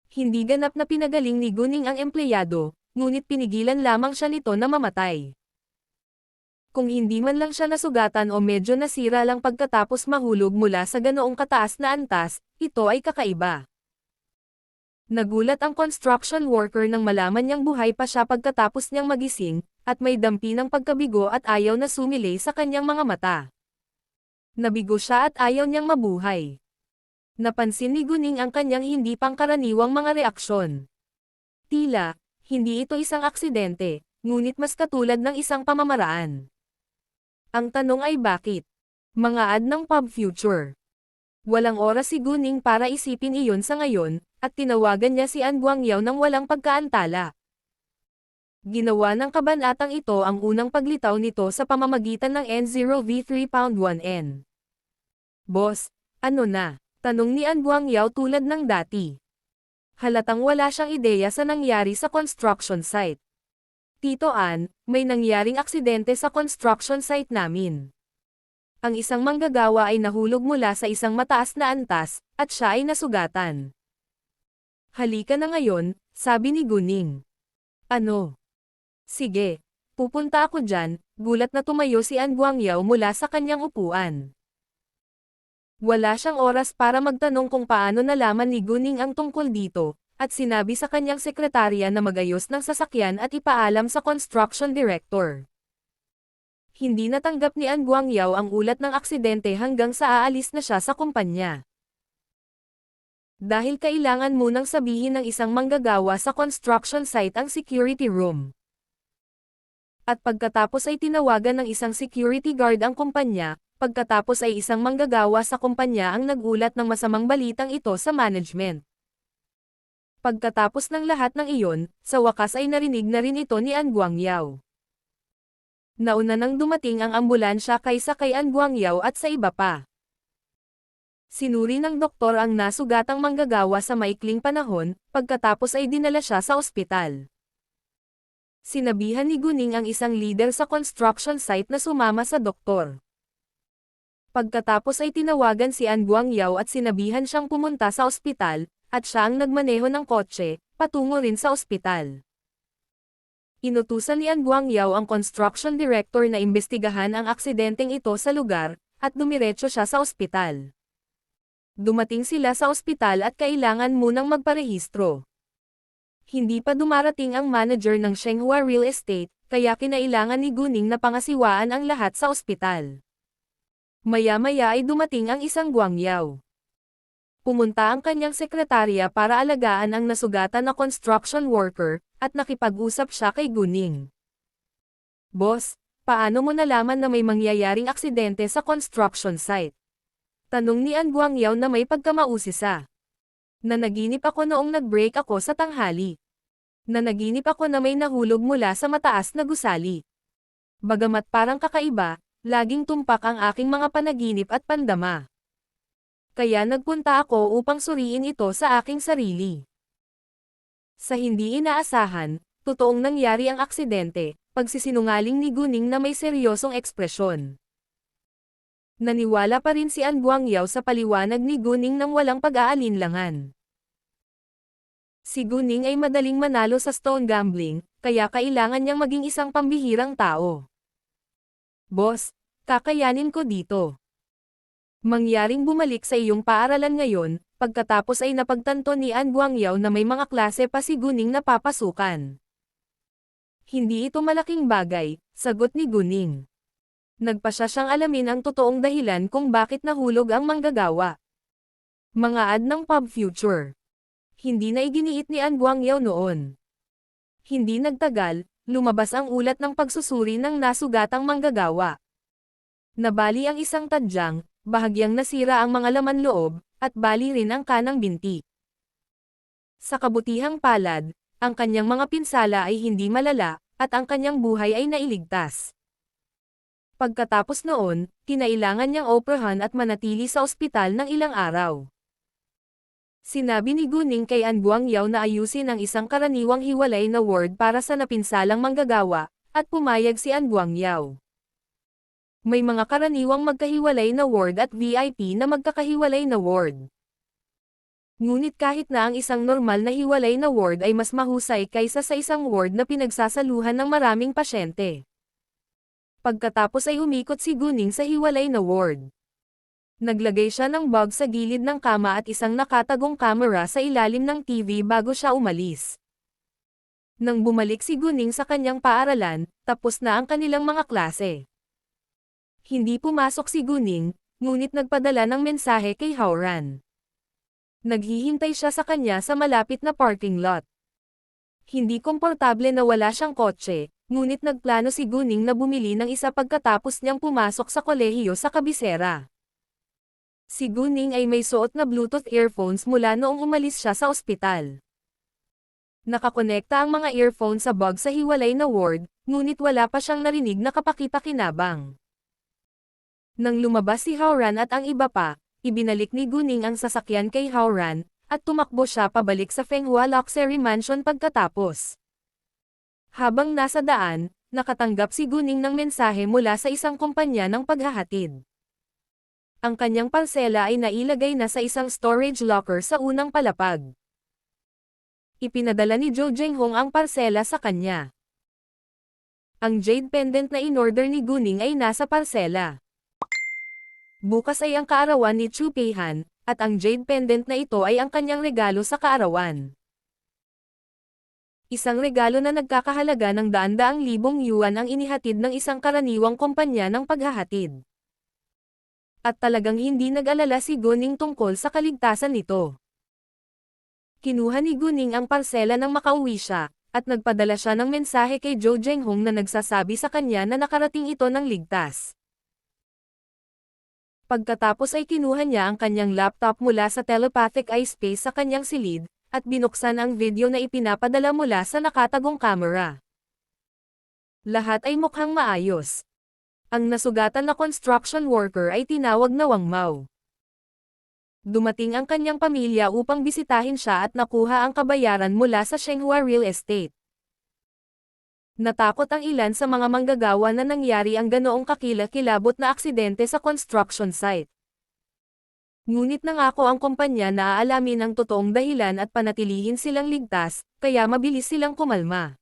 Hindi ganap na pinagaling ni Guning ang empleyado, ngunit pinigilan lamang siya nito na mamatay. Kung hindi man lang siya nasugatan o medyo nasira lang pagkatapos mahulog mula sa ganoong kataas na antas, ito ay kakaiba. Nagulat ang construction worker nang malaman niyang buhay pa siya pagkatapos niyang magising, at may dampi ng pagkabigo at ayaw na sumilay sa kanyang mga mata. Nabigo siya at ayaw niyang mabuhay. Napansin ni Guning ang kanyang hindi pangkaraniwang mga reaksyon. Tila, hindi ito isang aksidente, ngunit mas katulad ng isang pamamaraan. Ang tanong ay bakit? Mga ad ng Pub Future. Walang oras si Guning para isipin iyon sa ngayon, at tinawagan niya si An Guangyao nang walang pagkaantala. Ginawa ng kabanatang ito ang unang paglitaw nito sa pamamagitan ng N0V3 Pound 1N. Boss, ano na? Tanong ni An Guangyao tulad ng dati. Halatang wala siyang ideya sa nangyari sa construction site. Tito An, may nangyaring aksidente sa construction site namin. Ang isang manggagawa ay nahulog mula sa isang mataas na antas, at siya ay nasugatan. Halika na ngayon, sabi ni Guning. Ano? Sige, pupunta ako dyan, gulat na tumayo si An Guangyao mula sa kanyang upuan. Wala siyang oras para magtanong kung paano nalaman ni Guning ang tungkol dito, at sinabi sa kanyang sekretarya na magayos ng sasakyan at ipaalam sa construction director. Hindi natanggap ni An Guangyao ang ulat ng aksidente hanggang sa aalis na siya sa kumpanya. Dahil kailangan munang sabihin ng isang manggagawa sa construction site ang security room. At pagkatapos ay tinawagan ng isang security guard ang kumpanya, pagkatapos ay isang manggagawa sa kumpanya ang nagulat ng masamang balitang ito sa management. Pagkatapos ng lahat ng iyon, sa wakas ay narinig na rin ito ni An Guangyao. Nauna nang dumating ang ambulansya kaysa kay An Guangyao at sa iba pa. Sinuri ng doktor ang nasugatang manggagawa sa maikling panahon, pagkatapos ay dinala siya sa ospital. Sinabihan ni Guning ang isang leader sa construction site na sumama sa doktor. Pagkatapos ay tinawagan si An Guangyao at sinabihan siyang pumunta sa ospital, at siya ang nagmaneho ng kotse, patungo rin sa ospital. Inutusan ni An Guangyao ang construction director na imbestigahan ang aksidenteng ito sa lugar, at dumiretso siya sa ospital. Dumating sila sa ospital at kailangan munang magparehistro. Hindi pa dumarating ang manager ng Shenghua Real Estate, kaya kinailangan ni Guning na pangasiwaan ang lahat sa ospital. Maya-maya ay dumating ang isang Guangyao. Pumunta ang kanyang sekretarya para alagaan ang nasugatan na construction worker, at nakipag-usap siya kay Guning. Boss, paano mo nalaman na may mangyayaring aksidente sa construction site? Tanong ni An Guangyao na may pagkamausisa. Nanaginip ako noong nag-break ako sa tanghali. Nanaginip ako na may nahulog mula sa mataas na gusali. Bagamat parang kakaiba, laging tumpak ang aking mga panaginip at pandama. Kaya nagpunta ako upang suriin ito sa aking sarili. Sa hindi inaasahan, totoong nangyari ang aksidente, pagsisinungaling ni Guning na may seryosong ekspresyon. Naniwala pa rin si An Guangyao sa paliwanag ni Guning nang walang pag-aalinlangan. Si Guning ay madaling manalo sa stone gambling, kaya kailangan niyang maging isang pambihirang tao. Boss, kakayanin ko dito. Mangyaring bumalik sa iyong paaralan ngayon, pagkatapos ay napagtanto ni An Guangyao na may mga klase pa si Guning na papasukan. Hindi ito malaking bagay, sagot ni Guning. Nagpa siya siyang alamin ang totoong dahilan kung bakit nahulog ang manggagawa. Mga ad ng Pub Future. Hindi na iginiit ni An Guangyao noon. Hindi nagtagal, lumabas ang ulat ng pagsusuri ng nasugatang manggagawa. Nabali ang isang tadyang, bahagyang nasira ang mga laman loob, at bali rin ang kanang binti. Sa kabutihang palad, ang kanyang mga pinsala ay hindi malala, at ang kanyang buhay ay nailigtas. Pagkatapos noon, kinailangan niyang operahan at manatili sa ospital ng ilang araw. Sinabi ni Guning kay An Guangyao na ayusin ang isang karaniwang hiwalay na ward para sa napinsalang manggagawa, at pumayag si An Guangyao. May mga karaniwang magkahiwalay na ward at VIP na magkakahiwalay na ward. Ngunit kahit na ang isang normal na hiwalay na ward ay mas mahusay kaysa sa isang ward na pinagsasaluhan ng maraming pasyente. Pagkatapos ay umikot si Guning sa hiwalay na ward. Naglagay siya ng bag sa gilid ng kama at isang nakatagong kamera sa ilalim ng TV bago siya umalis. Nang bumalik si Guning sa kanyang paaralan, tapos na ang kanilang mga klase. Hindi pumasok si Guning, ngunit nagpadala ng mensahe kay Howran. Naghihintay siya sa kanya sa malapit na parking lot. Hindi komportable na wala siyang kotse, ngunit nagplano si Guning na bumili ng isa pagkatapos niyang pumasok sa kolehiyo sa kabisera. Si Guning ay may suot na Bluetooth earphones mula noong umalis siya sa ospital. Nakakonekta ang mga earphones sa bag sa hiwalay na ward, ngunit wala pa siyang narinig na kapakipakinabang. Nang lumabas si Howran at ang iba pa, ibinalik ni Guning ang sasakyan kay Howran, at tumakbo siya pabalik sa Fenghua Luxury Mansion pagkatapos. Habang nasa daan, nakatanggap si Guning ng mensahe mula sa isang kumpanya ng paghahatid. Ang kanyang parsela ay nailagay na sa isang storage locker sa unang palapag. Ipinadala ni Zhou Zhenghong ang parsela sa kanya. Ang jade pendant na in-order ni Guning ay nasa parsela. Bukas ay ang kaarawan ni Chu Peihan, at ang jade pendant na ito ay ang kanyang regalo sa kaarawan. Isang regalo na nagkakahalaga ng daan-daang libong yuan ang inihatid ng isang karaniwang kumpanya ng paghahatid. At talagang hindi nag-alala si Guning tungkol sa kaligtasan nito. Kinuha ni Guning ang parsela nang makauwi siya, at nagpadala siya ng mensahe kay Zhou Zhenghong na nagsasabi sa kanya na nakarating ito ng ligtas. Pagkatapos ay kinuha niya ang kanyang laptop mula sa telepathic eye space sa kanyang silid, at binuksan ang video na ipinapadala mula sa nakatagong kamera. Lahat ay mukhang maayos. Ang nasugatan na construction worker ay tinawag na Wang Mao. Dumating ang kanyang pamilya upang bisitahin siya at nakuha ang kabayaran mula sa Shenghua Real Estate. Natakot ang ilan sa mga manggagawa na nangyari ang ganoong kakilakilabot na aksidente sa construction site. Ngunit nangako ang kumpanya na aalamin ang totoong dahilan at panatilihin silang ligtas, kaya mabilis silang kumalma.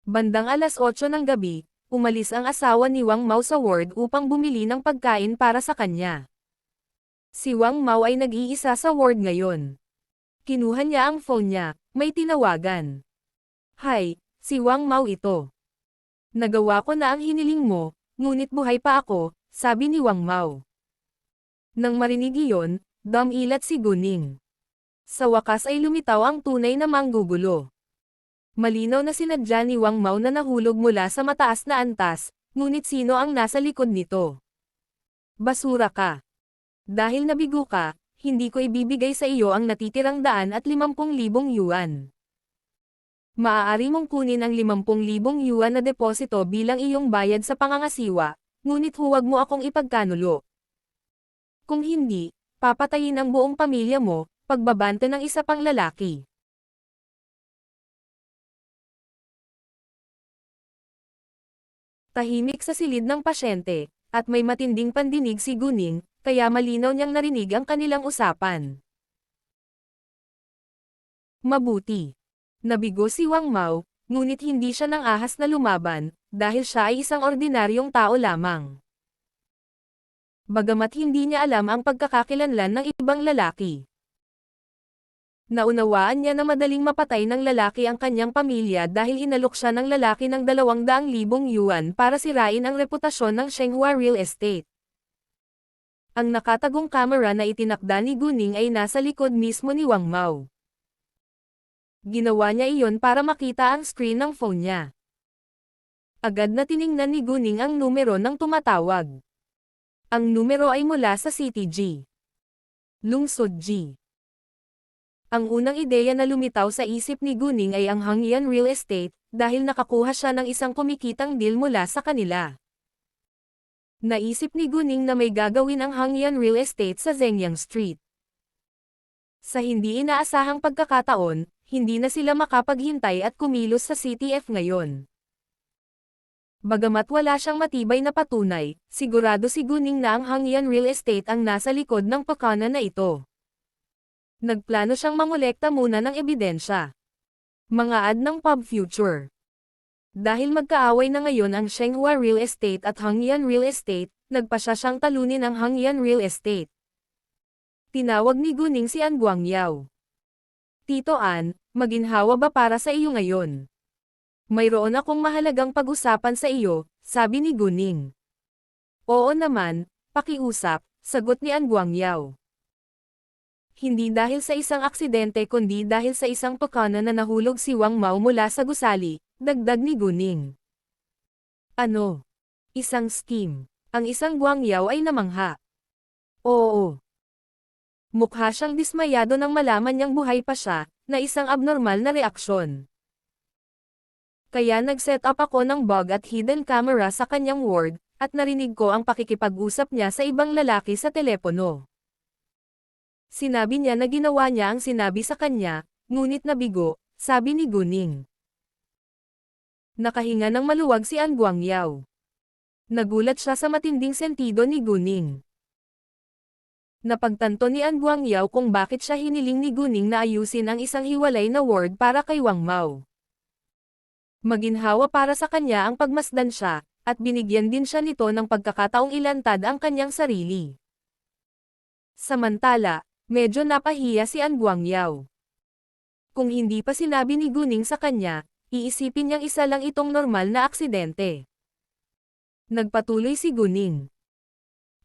Bandang alas 8 ng gabi, umalis ang asawa ni Wang Mao sa ward upang bumili ng pagkain para sa kanya. Si Wang Mao ay nag-iisa sa ward ngayon. Kinuha niya ang phone niya, may tinawagan. Hi, si Wang Mao ito. Nagawa ko na ang hiniling mo, ngunit buhay pa ako, sabi ni Wang Mao. Nang marinig iyon, dumilat si Guning. Sa wakas ay lumitaw ang tunay na manggugulo. Malinaw na sinadya ni Wang Mao na nahulog mula sa mataas na antas, ngunit sino ang nasa likod nito? Basura ka. Dahil nabigo ka, hindi ko ibibigay sa iyo ang natitirang 150,000 yuan. Maaari mong kunin ang 50,000 yuan na deposito bilang iyong bayad sa pangangasiwa, ngunit huwag mo akong ipagkanulo. Kung hindi, papatayin ang buong pamilya mo, pagbabante ng isa pang lalaki. Tahimik sa silid ng pasyente, at may matinding pandinig si Guning, kaya malinaw niyang narinig ang kanilang usapan. Mabuti. Nabigo si Wang Mao, ngunit hindi siya nang ahas na lumaban, dahil siya ay isang ordinaryong tao lamang. Bagamat hindi niya alam ang pagkakakilanlan ng ibang lalaki. Naunawaan niya na madaling mapatay ng lalaki ang kanyang pamilya dahil inalok siya ng lalaki ng 200,000 yuan para sirain ang reputasyon ng Shenghua Real Estate. Ang nakatagong kamera na itinakda ni Guning ay nasa likod mismo ni Wang Mao. Ginawa niya iyon para makita ang screen ng phone niya. Agad na tiningnan ni Guning ang numero ng tumatawag. Ang numero ay mula sa City G. Lungsod G. Ang unang ideya na lumitaw sa isip ni Guning ay ang Hangyan Real Estate, dahil nakakuha siya ng isang kumikitang deal mula sa kanila. Naisip ni Guning na may gagawin ang Hangyan Real Estate sa Zhengyang Street. Sa hindi inaasahang pagkakataon, hindi na sila makapaghintay at kumilos sa CTF ngayon. Bagamat wala siyang matibay na patunay, sigurado si Guning na ang Hangyan Real Estate ang nasa likod ng pakana na ito. Nagplano siyang mangolekta muna ng ebidensya. Mga ad ng Pub Future. Dahil magkaaway na ngayon ang Shenghua Real Estate at Hangyan Real Estate, nagpasya siyang talunin ang Hangyan Real Estate. Tinawag ni Guning si An Guangyao. Tito An, maginhawa ba para sa iyo ngayon? Mayroon akong mahalagang pag-usapan sa iyo, sabi ni Guning. Oo naman, pakiusap, sagot ni An Guangyao. Hindi dahil sa isang aksidente kundi dahil sa isang pakana na nahulog si Wang Mao mula sa gusali, dagdag ni Guning. Ano? Isang scheme. Ang isang Guangyao ay namangha. Oo. Mukha siyang dismayado nang malaman niyang buhay pa siya, na isang abnormal na reaksyon. Kaya nag-set up ako ng bug at hidden camera sa kanyang ward, at narinig ko ang pakikipag-usap niya sa ibang lalaki sa telepono. Sinabi niya na ginawa niya ang sinabi sa kanya, ngunit nabigo, sabi ni Guning. Nakahinga ng maluwag si An Guangyao. Nagulat siya sa matinding sentido ni Guning. Napagtanto ni An Guangyao kung bakit siya hiniling ni Guning na ayusin ang isang hiwalay na ward para kay Wang Mao. Maginhawa para sa kanya ang pagmasdan siya, at binigyan din siya nito ng pagkakataong ilantad ang kanyang sarili. Samantala, medyo napahiya si An Guangyao. Kung hindi pa sinabi ni Guning sa kanya, iisipin niyang isa lang itong normal na aksidente. Nagpatuloy si Guning.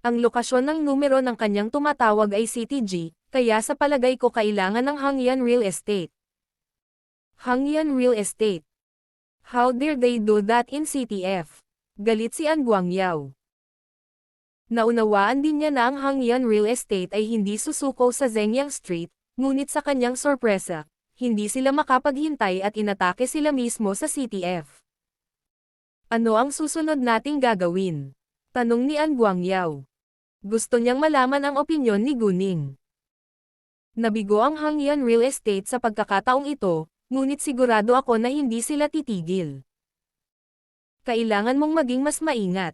Ang lokasyon ng numero ng kanyang tumatawag ay CTG, kaya sa palagay ko kailangan ng Hangyan Real Estate. Hangyan Real Estate. How dare they do that in CTF? Galit si An Guangyao. Naunawaan din niya na ang Hangyan Real Estate ay hindi susuko sa Zhengyang Street, ngunit sa kanyang sorpresa, hindi sila makapaghintay at inatake sila mismo sa CTF. Ano ang susunod nating gagawin? Tanong ni An Guangyao. Gusto niyang malaman ang opinyon ni Guning. Nabigo ang Hangyan Real Estate sa pagkakataong ito, ngunit sigurado ako na hindi sila titigil. Kailangan mong maging mas maingat.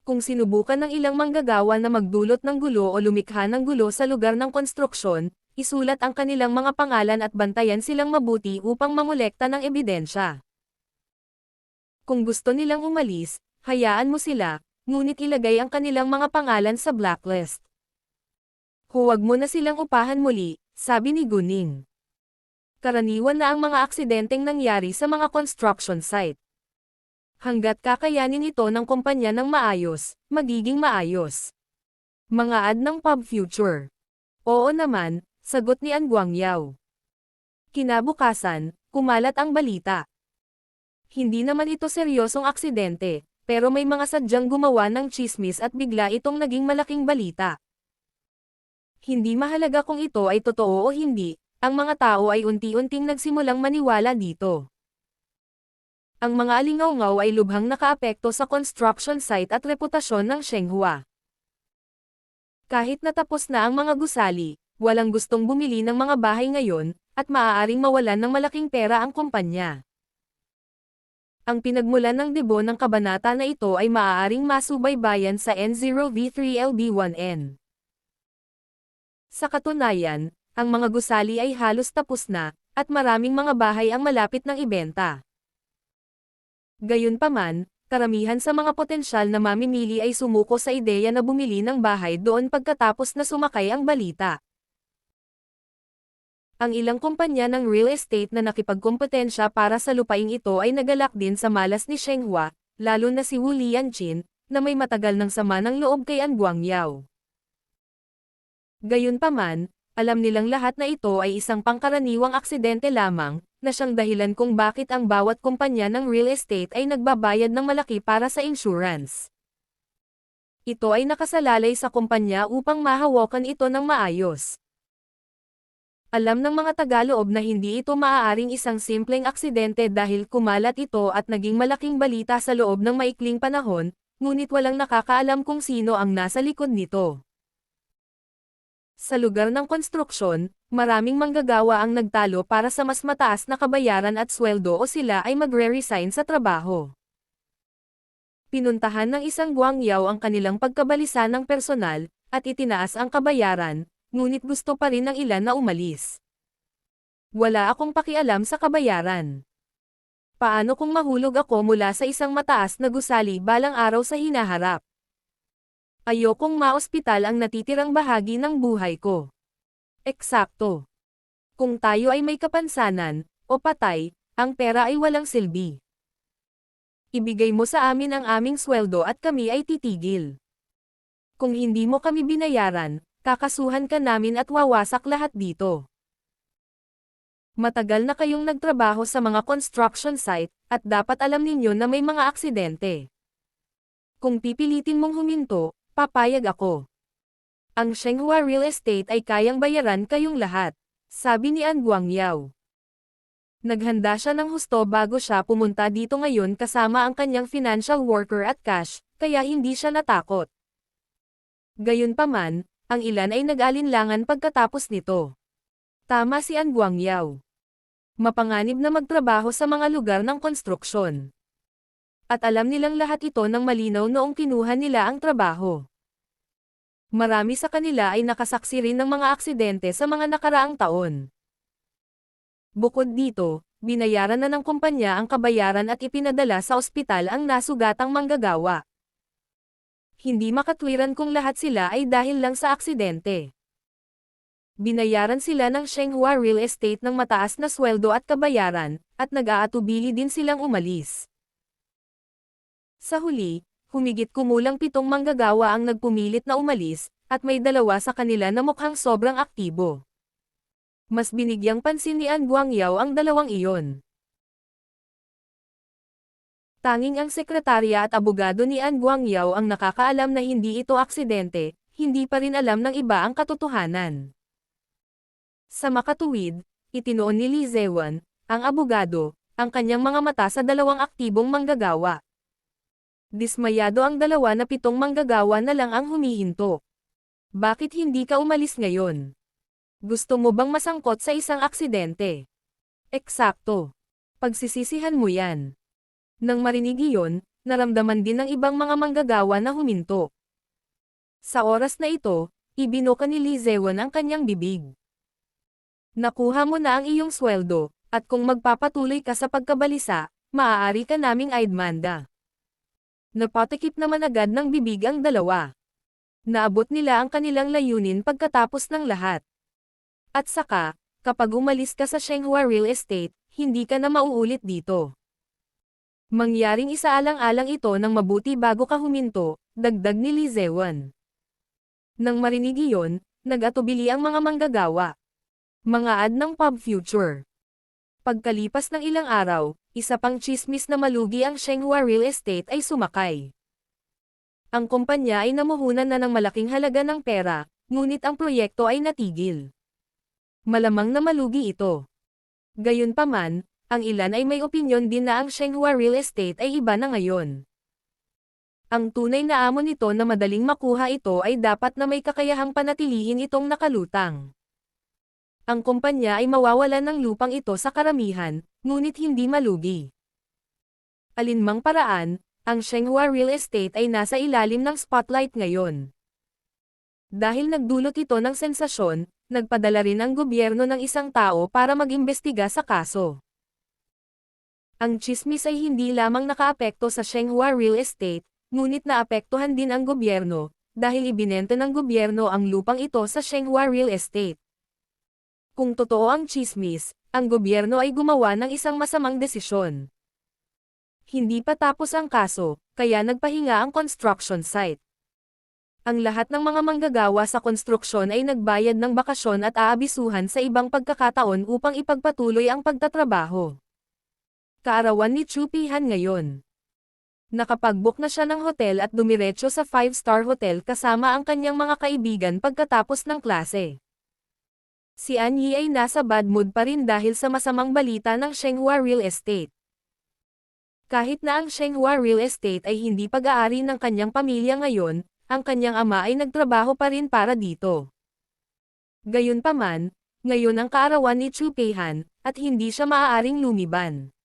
Kung sinubukan ng ilang manggagawa na magdulot ng gulo o lumikha ng gulo sa lugar ng konstruksyon, isulat ang kanilang mga pangalan at bantayan silang mabuti upang mangolekta ng ebidensya. Kung gusto nilang umalis, hayaan mo sila, ngunit ilagay ang kanilang mga pangalan sa blacklist. Huwag mo na silang upahan muli, sabi ni Guning. Karaniwan na ang mga aksidenteng nangyari sa mga construction site. Hanggat kakayanin ito ng kumpanya ng maayos, magiging maayos. Mga ad ng Pub Future. Oo naman, sagot ni An Guangyao. Kinabukasan, kumalat ang balita. Hindi naman ito seryosong aksidente, pero may mga sadyang gumawa ng tsismis at bigla itong naging malaking balita. Hindi mahalaga kung ito ay totoo o hindi, ang mga tao ay unti-unting nagsimulang maniwala dito. Ang mga alingaw-ngaw ay lubhang nakaapekto sa construction site at reputasyon ng Shenghua. Kahit natapos na ang mga gusali, walang gustong bumili ng mga bahay ngayon, at maaaring mawalan ng malaking pera ang kumpanya. Ang pinagmulan ng debo ng kabanata na ito ay maaaring masubaybayan sa N0V3LB1N. Sa katunayan, ang mga gusali ay halos tapos na, at maraming mga bahay ang malapit ng ibenta. Gayunpaman, karamihan sa mga potensyal na mamimili ay sumuko sa ideya na bumili ng bahay doon pagkatapos na sumakay ang balita. Ang ilang kumpanya ng real estate na nakipagkompetensya para sa lupaing ito ay nagalak din sa malas ni Shenghua, lalo na si Wu Lianqin, na may matagal ng sama ng loob kay An Guangyao. Gayunpaman, alam nilang lahat na ito ay isang pangkaraniwang aksidente lamang, na siyang dahilan kung bakit ang bawat kumpanya ng real estate ay nagbabayad ng malaki para sa insurance. Ito ay nakasalalay sa kumpanya upang mahawakan ito ng maayos. Alam ng mga tagaloob na hindi ito maaaring isang simpleng aksidente dahil kumalat ito at naging malaking balita sa loob ng maikling panahon, ngunit walang nakakaalam kung sino ang nasa likod nito. Sa lugar ng konstruksyon, maraming manggagawa ang nagtalo para sa mas mataas na kabayaran at sweldo o sila ay magre-resign sa trabaho. Pinuntahan ng isang Guangyao ang kanilang pagkabalisa ng personal, at itinaas ang kabayaran, ngunit gusto pa rin ng ilan na umalis. Wala akong pakialam sa kabayaran. Paano kung mahulog ako mula sa isang mataas na gusali balang araw sa hinaharap? Ayokong maospital ang natitirang bahagi ng buhay ko. Eksakto. Kung tayo ay may kapansanan, o patay, ang pera ay walang silbi. Ibigay mo sa amin ang aming sweldo at kami ay titigil. Kung hindi mo kami binayaran, kakasuhan ka namin at wawasak lahat dito. Matagal na kayong nagtrabaho sa mga construction site, at dapat alam ninyo na may mga aksidente. Kung pipilitin mong huminto, papayag ako. Ang Shenghua Real Estate ay kayang bayaran kayong lahat, sabi ni An Guangyao. Naghanda siya ng husto bago siya pumunta dito ngayon kasama ang kanyang financial worker at cash, kaya hindi siya natakot. Gayunpaman, ang ilan ay nag-alinlangan pagkatapos nito. Tama si An Guangyao. Mapanganib na magtrabaho sa mga lugar ng konstruksyon. At alam nilang lahat ito ng malinaw noong kinuha nila ang trabaho. Marami sa kanila ay nakasaksi rin ng mga aksidente sa mga nakaraang taon. Bukod dito, binayaran na ng kumpanya ang kabayaran at ipinadala sa ospital ang nasugatang manggagawa. Hindi makatwiran kung lahat sila ay dahil lang sa aksidente. Binayaran sila ng Shenghua Real Estate ng mataas na sweldo at kabayaran, at nag-aatubili din silang umalis. Sa huli, humigit kumulang 7 manggagawa ang nagpumilit na umalis, at may 2 sa kanila na mukhang sobrang aktibo. Mas binigyang pansin ni An Guangyao ang 2 iyon. Tanging ang sekretarya at abogado ni An Guangyao ang nakakaalam na hindi ito aksidente, hindi pa rin alam ng iba ang katotohanan. Sa makatuwid, itinoon ni Li Zewan, ang abogado, ang kanyang mga mata sa 2 aktibong manggagawa. Dismayado ang 2 na 7 manggagawa na lang ang humihinto. Bakit hindi ka umalis ngayon? Gusto mo bang masangkot sa isang aksidente? Eksakto. Pagsisisihan mo yan. Nang marinig iyon, naramdaman din ng ibang mga manggagawa na huminto. Sa oras na ito, ibinuka ni Li Zewan ang kanyang bibig. Nakuha mo na ang iyong sweldo, at kung magpapatuloy ka sa pagkabalisa, maaari ka naming aidmanda. Napatikip naman agad ng bibig ang dalawa. Naabot nila ang kanilang layunin pagkatapos ng lahat. At saka, kapag umalis ka sa Shenghua Real Estate, hindi ka na mauulit dito. Mangyaring isaalang-alang ito ng mabuti bago ka huminto, dagdag ni Li Zewan. Nang marinig iyon, nag-atubili ang mga manggagawa. Mga ad ng Pub Future. Pagkalipas ng ilang araw, isa pang tsismis na malugi ang Shenghua Real Estate ay sumakay. Ang kumpanya ay namuhunan na ng malaking halaga ng pera, ngunit ang proyekto ay natigil. Malamang na malugi ito. Gayunpaman, ang ilan ay may opinyon din na ang Shenghua Real Estate ay iba na ngayon. Ang tunay na amo nito na madaling makuha ito ay dapat na may kakayahang panatilihin itong nakalutang. Ang kumpanya ay mawawalan ng lupang ito sa karamihan, ngunit hindi malugi. Alinmang paraan, ang Shenghua Real Estate ay nasa ilalim ng spotlight ngayon. Dahil nagdulot ito ng sensasyon, nagpadala rin ang gobyerno ng isang tao para mag-imbestiga sa kaso. Ang tsismis ay hindi lamang nakaapekto sa Shenghua Real Estate, ngunit naapektuhan din ang gobyerno, dahil ibinenta ng gobyerno ang lupang ito sa Shenghua Real Estate. Kung totoo ang tsismis, ang gobyerno ay gumawa ng isang masamang desisyon. Hindi pa tapos ang kaso, kaya nagpahinga ang construction site. Ang lahat ng mga manggagawa sa konstruksyon ay nagbayad ng bakasyon at aabisuhan sa ibang pagkakataon upang ipagpatuloy ang pagtatrabaho. Kaarawan ni Chu Peihan ngayon. Nakapag-book na siya ng hotel at dumiretso sa 5-star hotel kasama ang kanyang mga kaibigan pagkatapos ng klase. Si An Yi ay nasa bad mood pa rin dahil sa masamang balita ng Shenghua Real Estate. Kahit na ang Shenghua Real Estate ay hindi pag-aari ng kanyang pamilya ngayon, ang kanyang ama ay nagtrabaho pa rin para dito. Gayunpaman, ngayon ang kaarawan ni Chu Peihan, at hindi siya maaaring lumiban.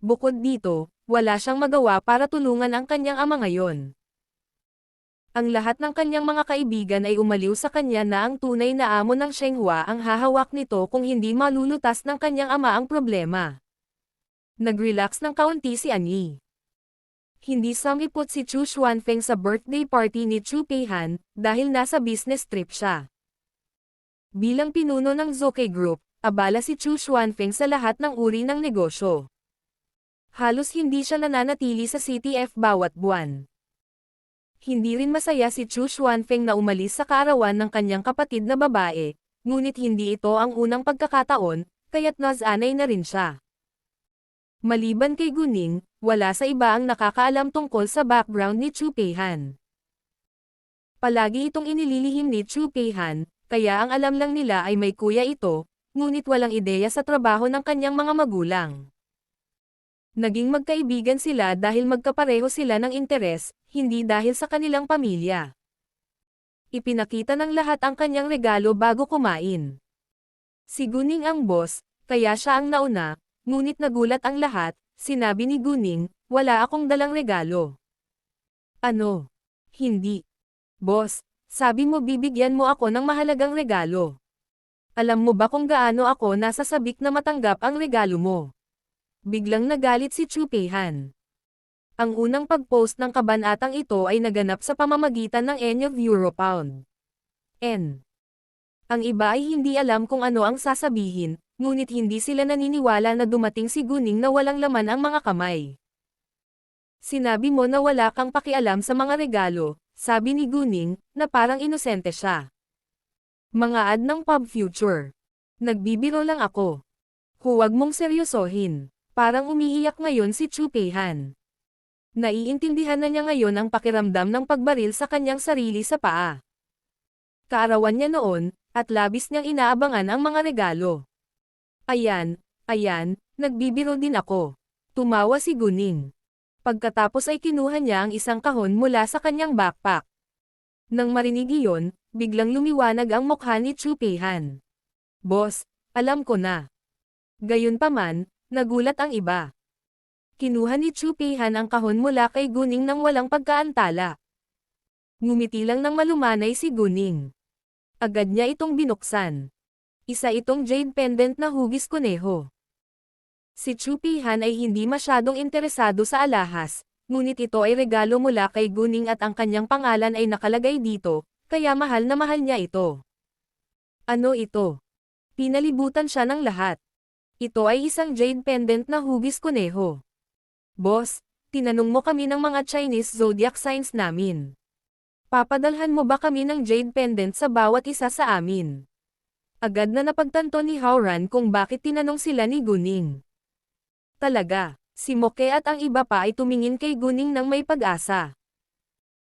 Bukod dito, wala siyang magawa para tulungan ang kanyang ama ngayon. Ang lahat ng kanyang mga kaibigan ay umaliw sa kanya na ang tunay na amo ng Shenghua ang hahawak nito kung hindi malulutas ng kanyang ama ang problema. Nag-relax ng kaunti si An Yi. Hindi sumipot si Chu Xuanfeng sa birthday party ni Chu Peihan, dahil nasa business trip siya. Bilang pinuno ng Zoke Group, abala si Chu Xuanfeng sa lahat ng uri ng negosyo. Halos hindi siya nananatili sa CTF bawat buwan. Hindi rin masaya si Chu Xuanfeng na umalis sa kaarawan ng kanyang kapatid na babae, ngunit hindi ito ang unang pagkakataon, kaya't nasanay na rin siya. Maliban kay Guning, wala sa iba ang nakakaalam tungkol sa background ni Chu Peihan. Palagi itong inililihim ni Chu Peihan, kaya ang alam lang nila ay may kuya ito, ngunit walang ideya sa trabaho ng kanyang mga magulang. Naging magkaibigan sila dahil magkapareho sila ng interes, hindi dahil sa kanilang pamilya. Ipinakita ng lahat ang kanyang regalo bago kumain. Si Guning ang boss, kaya siya ang nauna, ngunit nagulat ang lahat, sinabi ni Guning, wala akong dalang regalo. Ano? Hindi. Boss, sabi mo bibigyan mo ako ng mahalagang regalo. Alam mo ba kung gaano ako nasasabik na matanggap ang regalo mo? Biglang nagalit si Chu Peihan. Ang unang pag-post ng kabanatang ito ay naganap sa pamamagitan ng N of Euro-Pound. N. Ang iba ay hindi alam kung ano ang sasabihin, ngunit hindi sila naniniwala na dumating si Guning na walang laman ang mga kamay. Sinabi mo na wala kang pakialam sa mga regalo, sabi ni Guning, na parang inosente siya. Mga ad ng Pub Future. Nagbibiro lang ako. Huwag mong seryosohin. Parang umiiyak ngayon si Chu Peihan. Naiintindihan na niya ngayon ang pakiramdam ng pagbaril sa kanyang sarili sa paa. Kaarawan niya noon, at labis niyang inaabangan ang mga regalo. Ayan, nagbibiro din ako. Tumawa si Guning. Pagkatapos ay kinuha niya ang isang kahon mula sa kanyang backpack. Nang marinig iyon, biglang lumiwanag ang mukha ni Chu Peihan. Boss, alam ko na. Gayunpaman, nagulat ang iba. Kinuha ni Chu Peihan ang kahon mula kay Guning nang walang pagkaantala. Ngumiti lang ng malumanay si Guning. Agad niya itong binuksan. Isa itong jade pendant na hugis kuneho. Si Chu Pihan ay hindi masyadong interesado sa alahas, ngunit ito ay regalo mula kay Guning at ang kanyang pangalan ay nakalagay dito, kaya mahal na mahal niya ito. Ano ito? Pinalibutan siya ng lahat. Ito ay isang jade pendant na hugis kuneho. Boss, tinanong mo kami ng mga Chinese zodiac signs namin. Papadalhan mo ba kami ng jade pendant sa bawat isa sa amin? Agad na napagtanto ni Howran kung bakit tinanong sila ni Guning. Talaga, si Moke at ang iba pa ay tumingin kay Guning ng may pag-asa.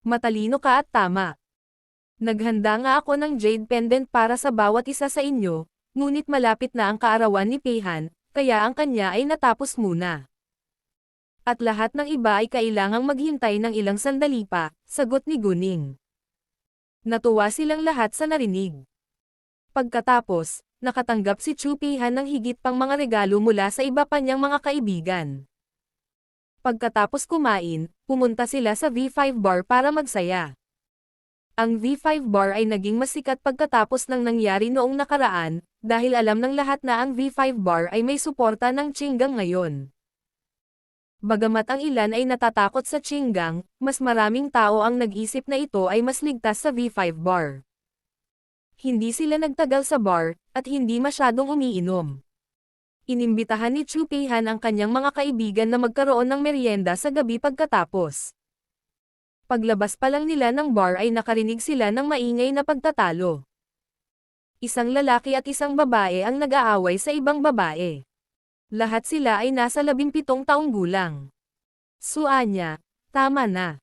Matalino ka at tama. Naghanda nga ako ng jade pendant para sa bawat isa sa inyo, ngunit malapit na ang kaarawan ni Peihan, kaya ang kanya ay natapos muna. At lahat ng iba ay kailangang maghintay ng ilang sandali pa, sagot ni Guning. Natuwa silang lahat sa narinig. Pagkatapos, nakatanggap si Chu Peihan ng higit pang mga regalo mula sa iba pa niyang mga kaibigan. Pagkatapos kumain, pumunta sila sa V5 bar para magsaya. Ang V5 bar ay naging mas sikat pagkatapos ng nangyari noong nakaraan, dahil alam ng lahat na ang V5 bar ay may suporta ng Qinggang ngayon. Bagamat ang ilan ay natatakot sa Qinggang, mas maraming tao ang nag-isip na ito ay mas ligtas sa V5 bar. Hindi sila nagtagal sa bar, at hindi masyadong umiinom. Inimbitahan ni Chu Peihan ang kanyang mga kaibigan na magkaroon ng merienda sa gabi pagkatapos. Paglabas pa lang nila ng bar ay nakarinig sila ng maingay na pagtatalo. Isang lalaki at isang babae ang nag-aaway sa ibang babae. Lahat sila ay nasa 17 taong gulang. Suanya, tama na.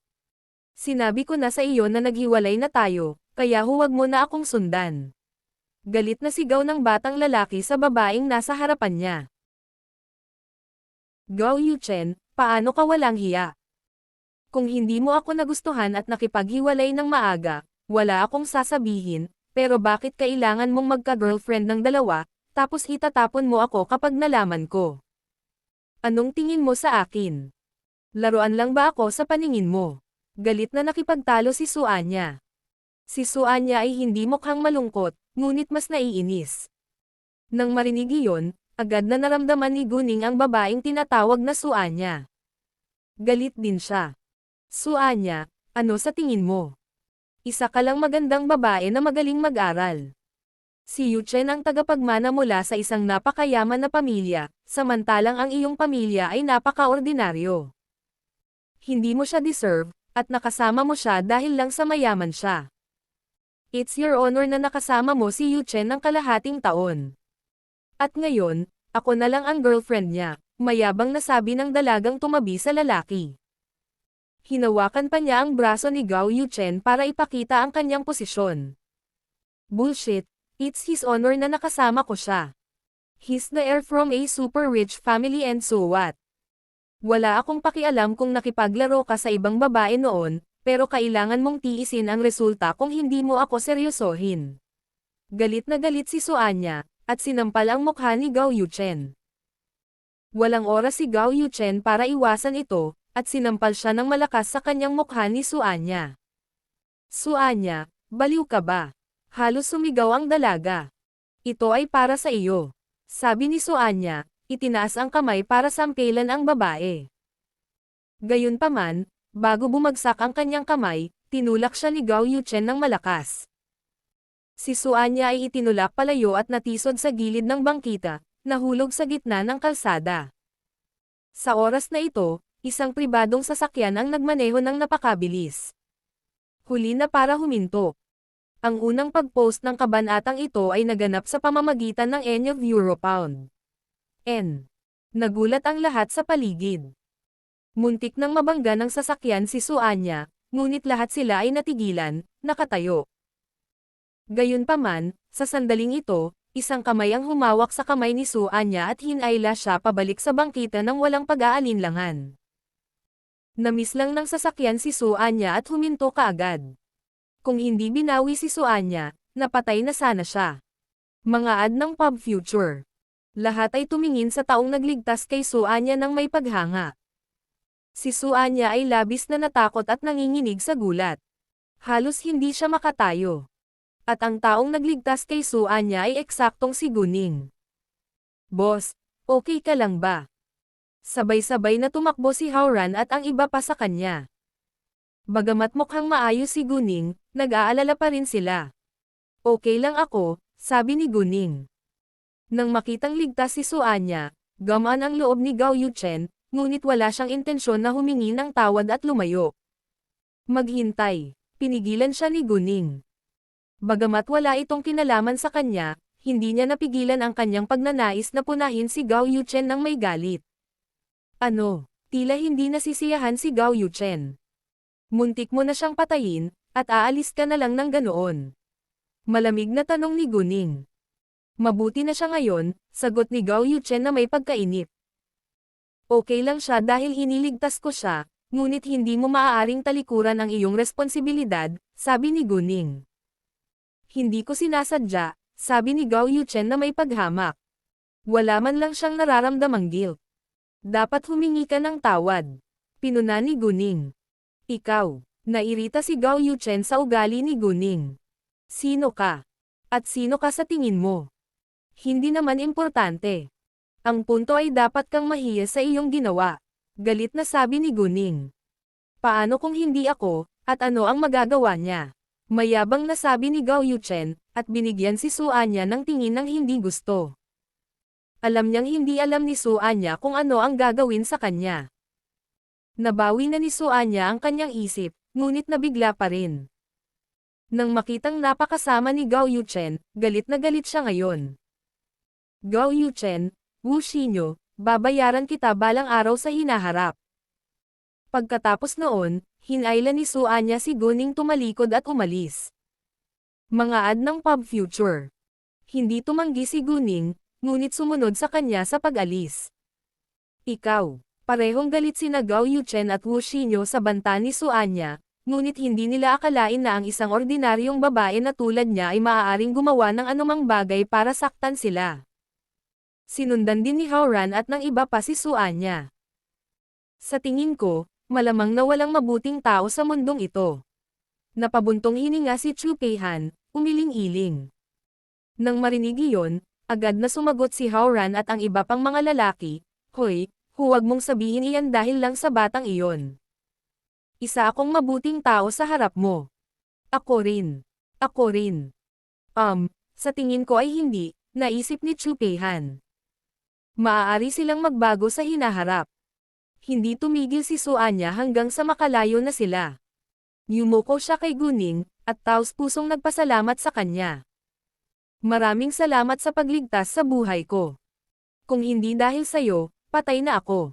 Sinabi ko na sa iyo na naghiwalay na tayo, kaya huwag mo na akong sundan. Galit na sigaw ng batang lalaki sa babaeng nasa harapan niya. Gao Yuchen, paano ka walang hiya? Kung hindi mo ako nagustuhan at nakipaghiwalay ng maaga, wala akong sasabihin, pero bakit kailangan mong magka-girlfriend ng dalawa, tapos itatapon mo ako kapag nalaman ko? Anong tingin mo sa akin? Laruan lang ba ako sa paningin mo? Galit na nakipagtalo si Suanya. Si Suanya ay hindi mukhang malungkot, ngunit mas naiinis. Nang marinig iyon, agad na naramdaman ni Guning ang babaeng tinatawag na Suanya. Galit din siya. Suanya, ano sa tingin mo? Isa ka lang magandang babae na magaling mag-aral. Si Yuchen ang tagapagmana mula sa isang napakayaman na pamilya, samantalang ang iyong pamilya ay napaka-ordinaryo. Hindi mo siya deserve, at nakasama mo siya dahil lang sa mayaman siya. It's your honor na nakasama mo si Yuchen ng kalahating taon. At ngayon, ako na lang ang girlfriend niya, mayabang na sabi ng dalagang tumabi sa lalaki. Hinawakan pa niya ang braso ni Gao Yuchen para ipakita ang kanyang posisyon. Bullshit, it's his honor na nakasama ko siya. He's the heir from a super rich family and so what? Wala akong pakialam kung nakipaglaro ka sa ibang babae noon, pero kailangan mong tiisin ang resulta kung hindi mo ako seryosohin. Galit na galit si Suanya, at sinampal ang mukha ni Gao Yuchen. Walang oras si Gao Yuchen para iwasan ito, at sinampal siya ng malakas sa kanyang mukha ni Suanya. Suanya, baliw ka ba? Halos sumigaw ang dalaga. Ito ay para sa iyo. Sabi ni Suanya, itinaas ang kamay para sampilan ang babae. Gayunpaman, bago bumagsak ang kanyang kamay, tinulak siya ni Gao Yuchen ng malakas. Si Suanya ay itinulak palayo at natisod sa gilid ng bangkita, nahulog sa gitna ng kalsada. Sa oras na ito, isang pribadong sasakyan ang nagmaneho ng napakabilis. Huli na para huminto. Ang unang pag-post ng kabanatang ito ay naganap sa pamamagitan ng N of Europound. N. Nagulat ang lahat sa paligid. Muntik nang mabangga ng sasakyan si Suanya, ngunit lahat sila ay natigilan, nakatayo. Gayunpaman, sa sandaling ito, isang kamay ang humawak sa kamay ni Suanya at hinayla siya pabalik sa bangkita ng walang pag-aalinlangan. Namiss lang ng sasakyan si Suanya at huminto kaagad. Kung hindi binawi si Suanya, napatay na sana siya. Mga ad ng pub future. Lahat ay tumingin sa taong nagligtas kay Suanya ng may paghanga. Si Suanya ay labis na natakot at nanginginig sa gulat. Halos hindi siya makatayo. At ang taong nagligtas kay Su Anya ay eksaktong si Guning. Boss, okay ka lang ba? Sabay-sabay na tumakbo si Howran at ang iba pa sa kanya. Bagamat mukhang maayos si Guning, nag-aalala pa rin sila. Okay lang ako, sabi ni Guning. Nang makitang ligtas si Su Anya, gamaan ang loob ni Gao Yuchen, ngunit wala siyang intensyon na humingi ng tawad at lumayo. Maghintay, pinigilan siya ni Guning. Bagamat wala itong kinalaman sa kanya, hindi niya napigilan ang kanyang pagnanais na punahin si Gao Yuchen ng may galit. Ano, tila hindi nasisiyahan si Gao Yuchen. Muntik mo na siyang patayin, at aalis ka na lang ng ganoon. Malamig na tanong ni Guning. Mabuti na siya ngayon, sagot ni Gao Yuchen na may pagkainip. Okay lang siya dahil iniligtas ko siya, ngunit hindi mo maaaring talikuran ang iyong responsibilidad, sabi ni Guning. Hindi ko sinasadya, sabi ni Gao Yuchen na may paghamak. Wala man lang siyang nararamdamang guilt. Dapat humingi ka ng tawad. Pinuna ni Guning. Ikaw, nairita si Gao Yuchen sa ugali ni Guning. Sino ka? At sino ka sa tingin mo? Hindi naman importante. Ang punto ay dapat kang mahiya sa iyong ginawa. Galit na sabi ni Guning. Paano kung hindi ako, at ano ang magagawa niya? Mayabang na sabi ni Gao Yuchen, at binigyan si Su Anya ng tingin ng hindi gusto. Alam niyang hindi alam ni Su Anya kung ano ang gagawin sa kanya. Nabawi na ni Su Anya ang kanyang isip, ngunit nabigla pa rin. Nang makitang napakasama ni Gao Yuchen, galit na galit siya ngayon. Gao Yuchen, Wu Xinyo, babayaran kita balang araw sa hinaharap. Pagkatapos noon, hinailan ni Su Anya si Guning tumalikod at umalis. Mga ad ng Pub Future. Hindi tumanggi si Guning, ngunit sumunod sa kanya sa pag-alis. Ikaw, parehong galit sina Gao Yuchen at Wu Xinyo sa banta ni Su Anya, ngunit hindi nila akalain na ang isang ordinaryong babae na tulad niya ay maaaring gumawa ng anumang bagay para saktan sila. Sinundan din ni Howran at ng iba pa si Su Anya. Sa tingin ko, malamang na walang mabuting tao sa mundong ito. Napabuntong hininga si Chu Peihan, umiling-iling. Nang marinig iyon, agad na sumagot si Howran at ang iba pang mga lalaki, Hoy, huwag mong sabihin iyan dahil lang sa batang iyon. Isa akong mabuting tao sa harap mo. Ako rin. Ako rin. Sa tingin ko ay hindi, naisip ni Chu Peihan. Maaari silang magbago sa hinaharap. Hindi tumigil si Su Anya hanggang sa makalayo na sila. Yumuko siya kay Guning, at taos-pusong nagpasalamat sa kanya. Maraming salamat sa pagligtas sa buhay ko. Kung hindi dahil sa'yo, patay na ako.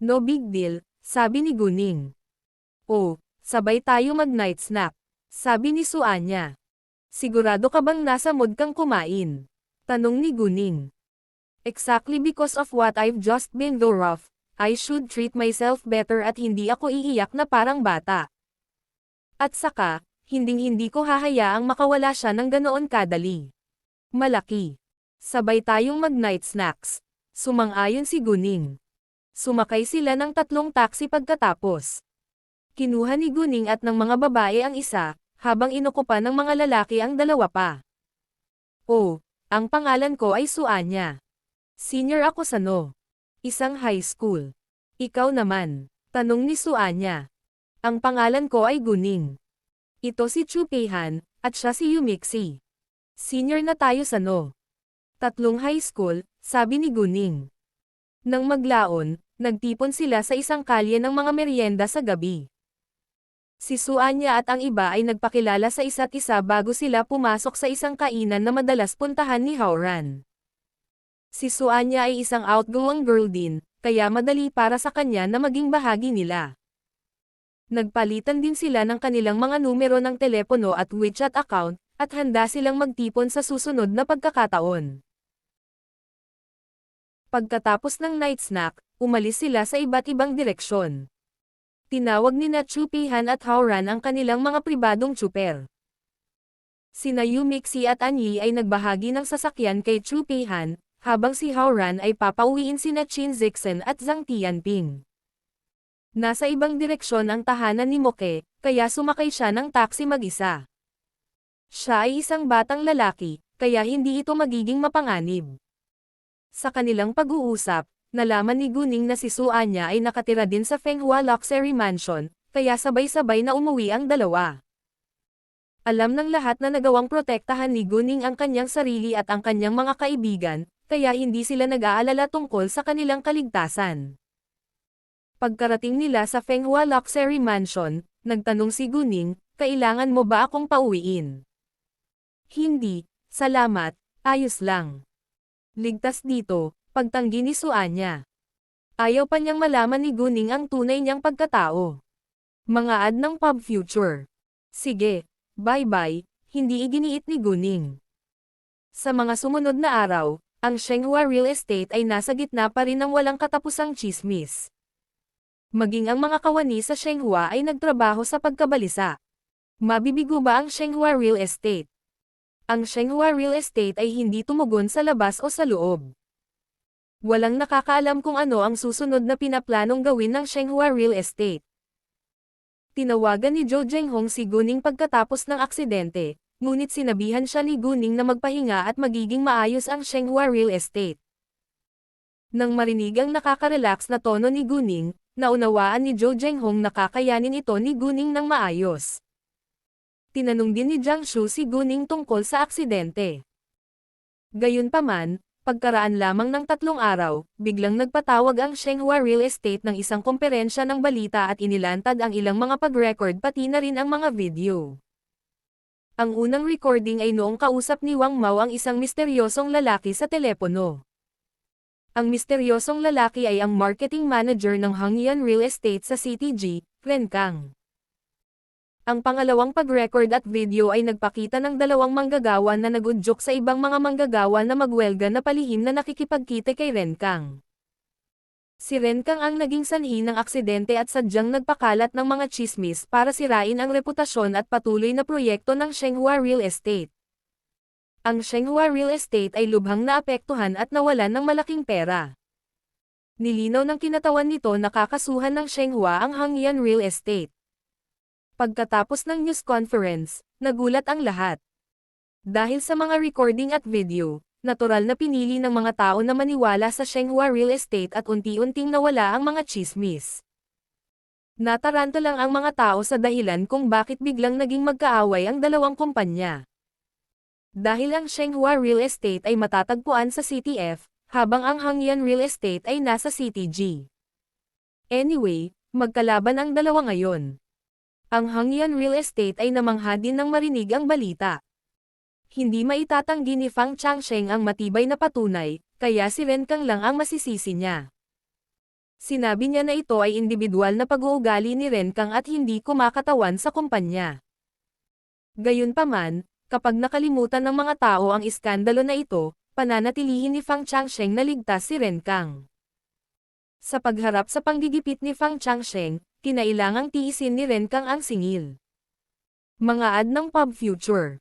No big deal, sabi ni Guning. Oh, sabay tayo mag-night snack, sabi ni Su Anya. Sigurado ka bang nasa mood kang kumain? Tanong ni Guning. Exactly because of what I've just been through rough, I should treat myself better at hindi ako iiyak na parang bata. At saka, hinding-hindi ko hahayaang makawala siya ng ganoon kadali. Malaki. Sabay tayong mag-night snacks. Sumang-ayon si Guning. Sumakay sila ng 3 taxi pagkatapos. Kinuha ni Guning at ng mga babae ang isa, habang inukupa ng mga lalaki ang 2 pa. Oh, ang pangalan ko ay Su Anya. Senior ako sa isang high school. Ikaw naman, tanong ni Su Anya. Ang pangalan ko ay Guning. Ito si Chu Peihan, at siya si Yumixi. Senior na tayo sa 3 high school, sabi ni Guning. Nang maglaon, nagtipon sila sa isang kalye ng mga merienda sa gabi. Si Su Anya at ang iba ay nagpakilala sa isa't isa bago sila pumasok sa isang kainan na madalas puntahan ni Howran. Si Su Anya ay isang outgoing girl din, kaya madali para sa kanya na maging bahagi nila. Nagpalitan din sila ng kanilang mga numero ng telepono at WeChat account, at handa silang magtipon sa susunod na pagkakataon. Pagkatapos ng night snack, umalis sila sa iba't ibang direksyon. Tinawag ni Chu Peihan at Howran ang kanilang mga pribadong tsuper. Sina Yumixi at Anyi ay nagbahagi ng sasakyan kay Chu Peihan, habang si Howran ay papauwiin sina Qin Zixen at Zhang Tianping. Nasa ibang direksyon ang tahanan ni Moke, kaya sumakay siya ng taxi mag-isa. Siya ay isang batang lalaki, kaya hindi ito magiging mapanganib. Sa kanilang pag-uusap, nalaman ni Guning na si Su Anya ay nakatira din sa Fenghua Luxury Mansion, kaya sabay-sabay na umuwi ang dalawa. Alam ng lahat na nagawang protektahan ni Guning ang kanyang sarili at ang kanyang mga kaibigan, kaya hindi sila nag-aalala tungkol sa kanilang kaligtasan. Pagkarating nila sa Fenghua Luxury Mansion, nagtanong si Guning, "Kailangan mo ba akong pauwiin?" "Hindi, salamat, ayos lang." "Ligtas dito," pagtanggi ni Su Anya. Ayaw pa niyang malaman ni Guning ang tunay niyang pagkatao. Mga ad ng Pub Future. "Sige, bye-bye," hindi iginiit ni Guning. Sa mga sumunod na araw, ang Shenghua Real Estate ay nasa gitna pa rin ng walang katapusang tsismis. Maging ang mga kawani sa Shenghua ay nagtrabaho sa pagkabalisa. Mabibigo ba ang Shenghua Real Estate? Ang Shenghua Real Estate ay hindi tumugon sa labas o sa loob. Walang nakakaalam kung ano ang susunod na pinaplanong gawin ng Shenghua Real Estate. Tinawagan ni Zhou Zhenghong si Guning pagkatapos ng aksidente, ngunit sinabihan siya ni Guning na magpahinga at magiging maayos ang Shenghua Real Estate. Nang marinig ang nakaka-relax na tono ni Guning, naunawaan ni Zhou Zhenghong na kakayanin ito ni Guning ng maayos. Tinanong din ni Jiang Shu si Guning tungkol sa aksidente. Gayunpaman, pagkaraan lamang ng 3 araw, biglang nagpatawag ang Shenghua Real Estate ng isang komperensya ng balita at inilantad ang ilang mga pag-record pati na rin ang mga video. Ang unang recording ay noong kausap ni Wang Mao ang isang misteryosong lalaki sa telepono. Ang misteryosong lalaki ay ang marketing manager ng Hangyan Real Estate sa CTG, Ren Kang. Ang pangalawang pag-record at video ay nagpakita ng 2 manggagawa na nagudyok sa ibang mga manggagawa na magwelga na palihim na nakikipagkita kay Ren Kang. Si Ren Kang ang naging sanhi ng aksidente at sadyang nagpakalat ng mga tsismis para sirain ang reputasyon at patuloy na proyekto ng Shenghua Real Estate. Ang Shenghua Real Estate ay lubhang naapektuhan at nawalan ng malaking pera. Nilinaw ng kinatawan nito na kakasuhan ng Shenghua ang Hangyan Real Estate. Pagkatapos ng news conference, nagulat ang lahat. Dahil sa mga recording at video, natural na pinili ng mga tao na maniwala sa Shenghua Real Estate at unti-unting nawala ang mga tsismis. Nataranta lang ang mga tao sa dahilan kung bakit biglang naging magkaaway ang dalawang kumpanya. Dahil ang Shenghua Real Estate ay matatagpuan sa CTF, habang ang Hangyan Real Estate ay nasa CTG. Anyway, magkalaban ang dalawa ngayon. Ang Hangyan Real Estate ay namangha din ng marinig ang balita. Hindi maitatanggi ni Fang Changsheng ang matibay na patunay, kaya si Ren Kang lang ang masisisi niya. Sinabi niya na ito ay individual na pag-uugali ni Ren Kang at hindi kumakatawan sa kumpanya. Gayunpaman, kapag nakalimutan ng mga tao ang iskandalo na ito, pananatilihin ni Fang Changsheng na ligtas si Ren Kang. Sa pagharap sa panggigipit ni Fang Changsheng, kinailangang tiisin ni Ren Kang ang singil. Mga ad ng Pub Future.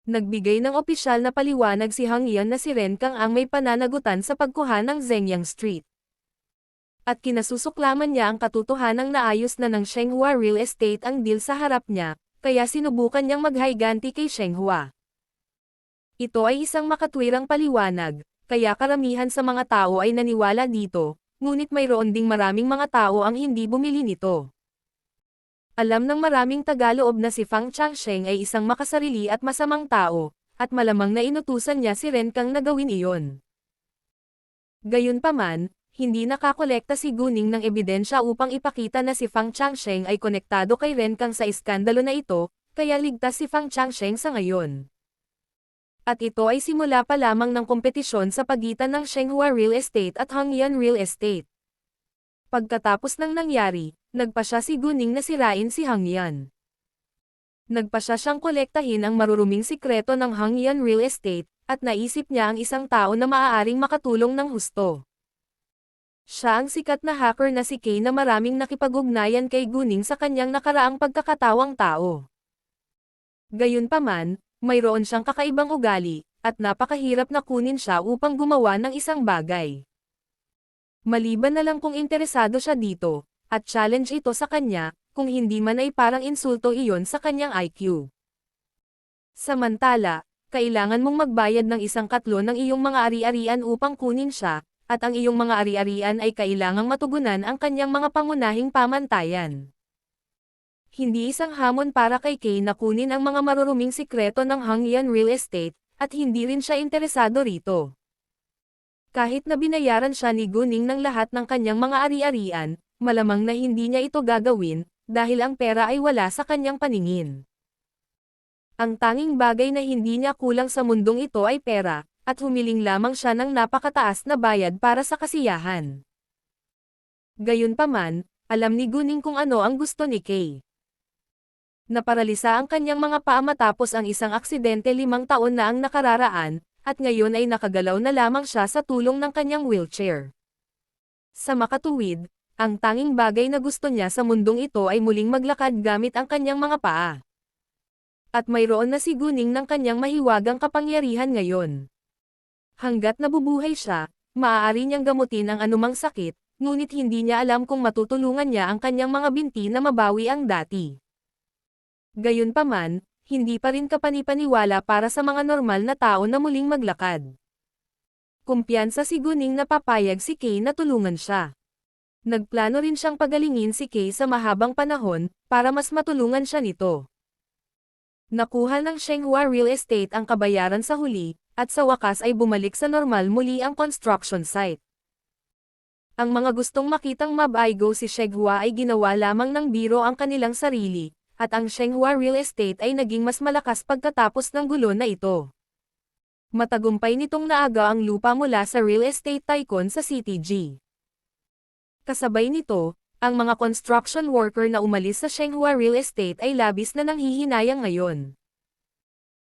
Nagbigay ng opisyal na paliwanag si Hangyan na si Ren Kang ang may pananagutan sa pagkuha ng Zhengyang Street. At kinasusuklaman niya ang katotohanang naayos na ng Shenghua Real Estate ang deal sa harap niya, kaya sinubukan niyang maghiganti kay Shenghua. Ito ay isang makatwirang paliwanag, kaya karamihan sa mga tao ay naniwala dito, ngunit mayroon ding maraming mga tao ang hindi bumili nito. Alam ng maraming tagaloob na si Fang Changsheng ay isang makasarili at masamang tao, at malamang na inutusan niya si Ren Kang na gawin iyon. Gayunpaman, hindi nakakolekta si Guning ng ebidensya upang ipakita na si Fang Changsheng ay konektado kay Ren Kang sa iskandalo na ito, kaya ligtas si Fang Changsheng sa ngayon. At ito ay simula pa lamang ng kompetisyon sa pagitan ng Shenghua Real Estate at Hangyan Real Estate. Pagkatapos ng nangyari, nagpasya si Guning na sirain si Hangyan. Nagpasya siyang kolektahin ang maruruming sikreto ng Hangyan Real Estate, at naisip niya ang isang tao na maaaring makatulong ng husto. Siya ang sikat na hacker na si Kay na maraming nakipag-ugnayan kay Guning sa kanyang nakaraang pagkakatawang tao. Gayunpaman, mayroon siyang kakaibang ugali, at napakahirap na kunin siya upang gumawa ng isang bagay. Maliban na lang kung interesado siya dito, at challenge ito sa kanya, kung hindi man ay parang insulto iyon sa kanyang IQ. Samantala, kailangan mong magbayad ng 1/4 ng iyong mga ari-arian upang kunin siya, at ang iyong mga ari-arian ay kailangang matugunan ang kanyang mga pangunahing pamantayan. Hindi isang hamon para kay Kay na kunin ang mga maruruming sikreto ng Hongyan Real Estate, at hindi rin siya interesado rito. Kahit na binayaran siya ni Guning ng lahat ng kanyang mga ari-arian, malamang na hindi niya ito gagawin, dahil ang pera ay wala sa kanyang paningin. Ang tanging bagay na hindi niya kulang sa mundong ito ay pera, at humiling lamang siya ng napakataas na bayad para sa kasiyahan. Gayunpaman, alam ni Guning kung ano ang gusto ni Kay. Naparalisa ang kanyang mga paa matapos ang isang aksidente 5 taon na ang nakararaan, at ngayon ay nakagalaw na lamang siya sa tulong ng kanyang wheelchair. Sa makatuwid, ang tanging bagay na gusto niya sa mundong ito ay muling maglakad gamit ang kanyang mga paa. At mayroon na si Guning ng kanyang mahiwagang kapangyarihan ngayon. Hanggat nabubuhay siya, maaari niyang gamutin ang anumang sakit, ngunit hindi niya alam kung matutulungan niya ang kanyang mga binti na mabawi ang dati. Gayunpaman, hindi pa rin kapanipaniwala para sa mga normal na tao na muling maglakad. Kumpiyansa si Guning na papayag si Kay na tulungan siya. Nagplano rin siyang pagalingin si Kay sa mahabang panahon, para mas matulungan siya nito. Nakuha ng Shenghua Real Estate ang kabayaran sa huli, at sa wakas ay bumalik sa normal muli ang construction site. Ang mga gustong makitang mabaigo si Shenghua ay ginawa lamang ng biro ang kanilang sarili, at ang Shenghua Real Estate ay naging mas malakas pagkatapos ng gulo na ito. Matagumpay nitong naaga ang lupa mula sa real estate tycoon sa CTG. Kasabay nito, ang mga construction worker na umalis sa Shenghua Real Estate ay labis na nanghihinayang ngayon.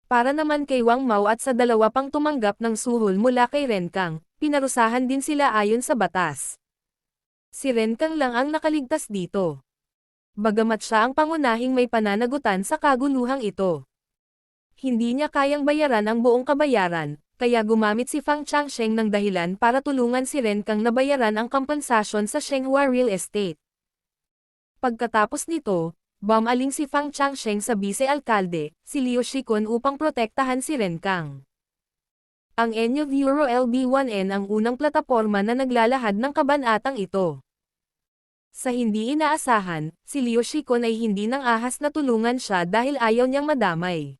Para naman kay Wang Mao at sa dalawa pang tumanggap ng suhol mula kay Renkang, pinarusahan din sila ayon sa batas. Si Renkang lang ang nakaligtas dito. Bagamat siya ang pangunahing may pananagutan sa kaguluhang ito. Hindi niya kayang bayaran ang buong kabayaran, kaya gumamit si Fang Changsheng ng dahilan para tulungan si Renkang na bayaran ang kompensasyon sa Shenghua Real Estate. Pagkatapos nito, bumaling si Fang Changsheng sa vice-alkalde, si Liu Shikun upang protektahan si Renkang. Ang Enyo Euro LB1N ang unang plataporma na naglalahad ng kabanatang ito. Sa hindi inaasahan, si Liu Shikun ay hindi nang ahas na tulungan siya dahil ayaw niyang madamay.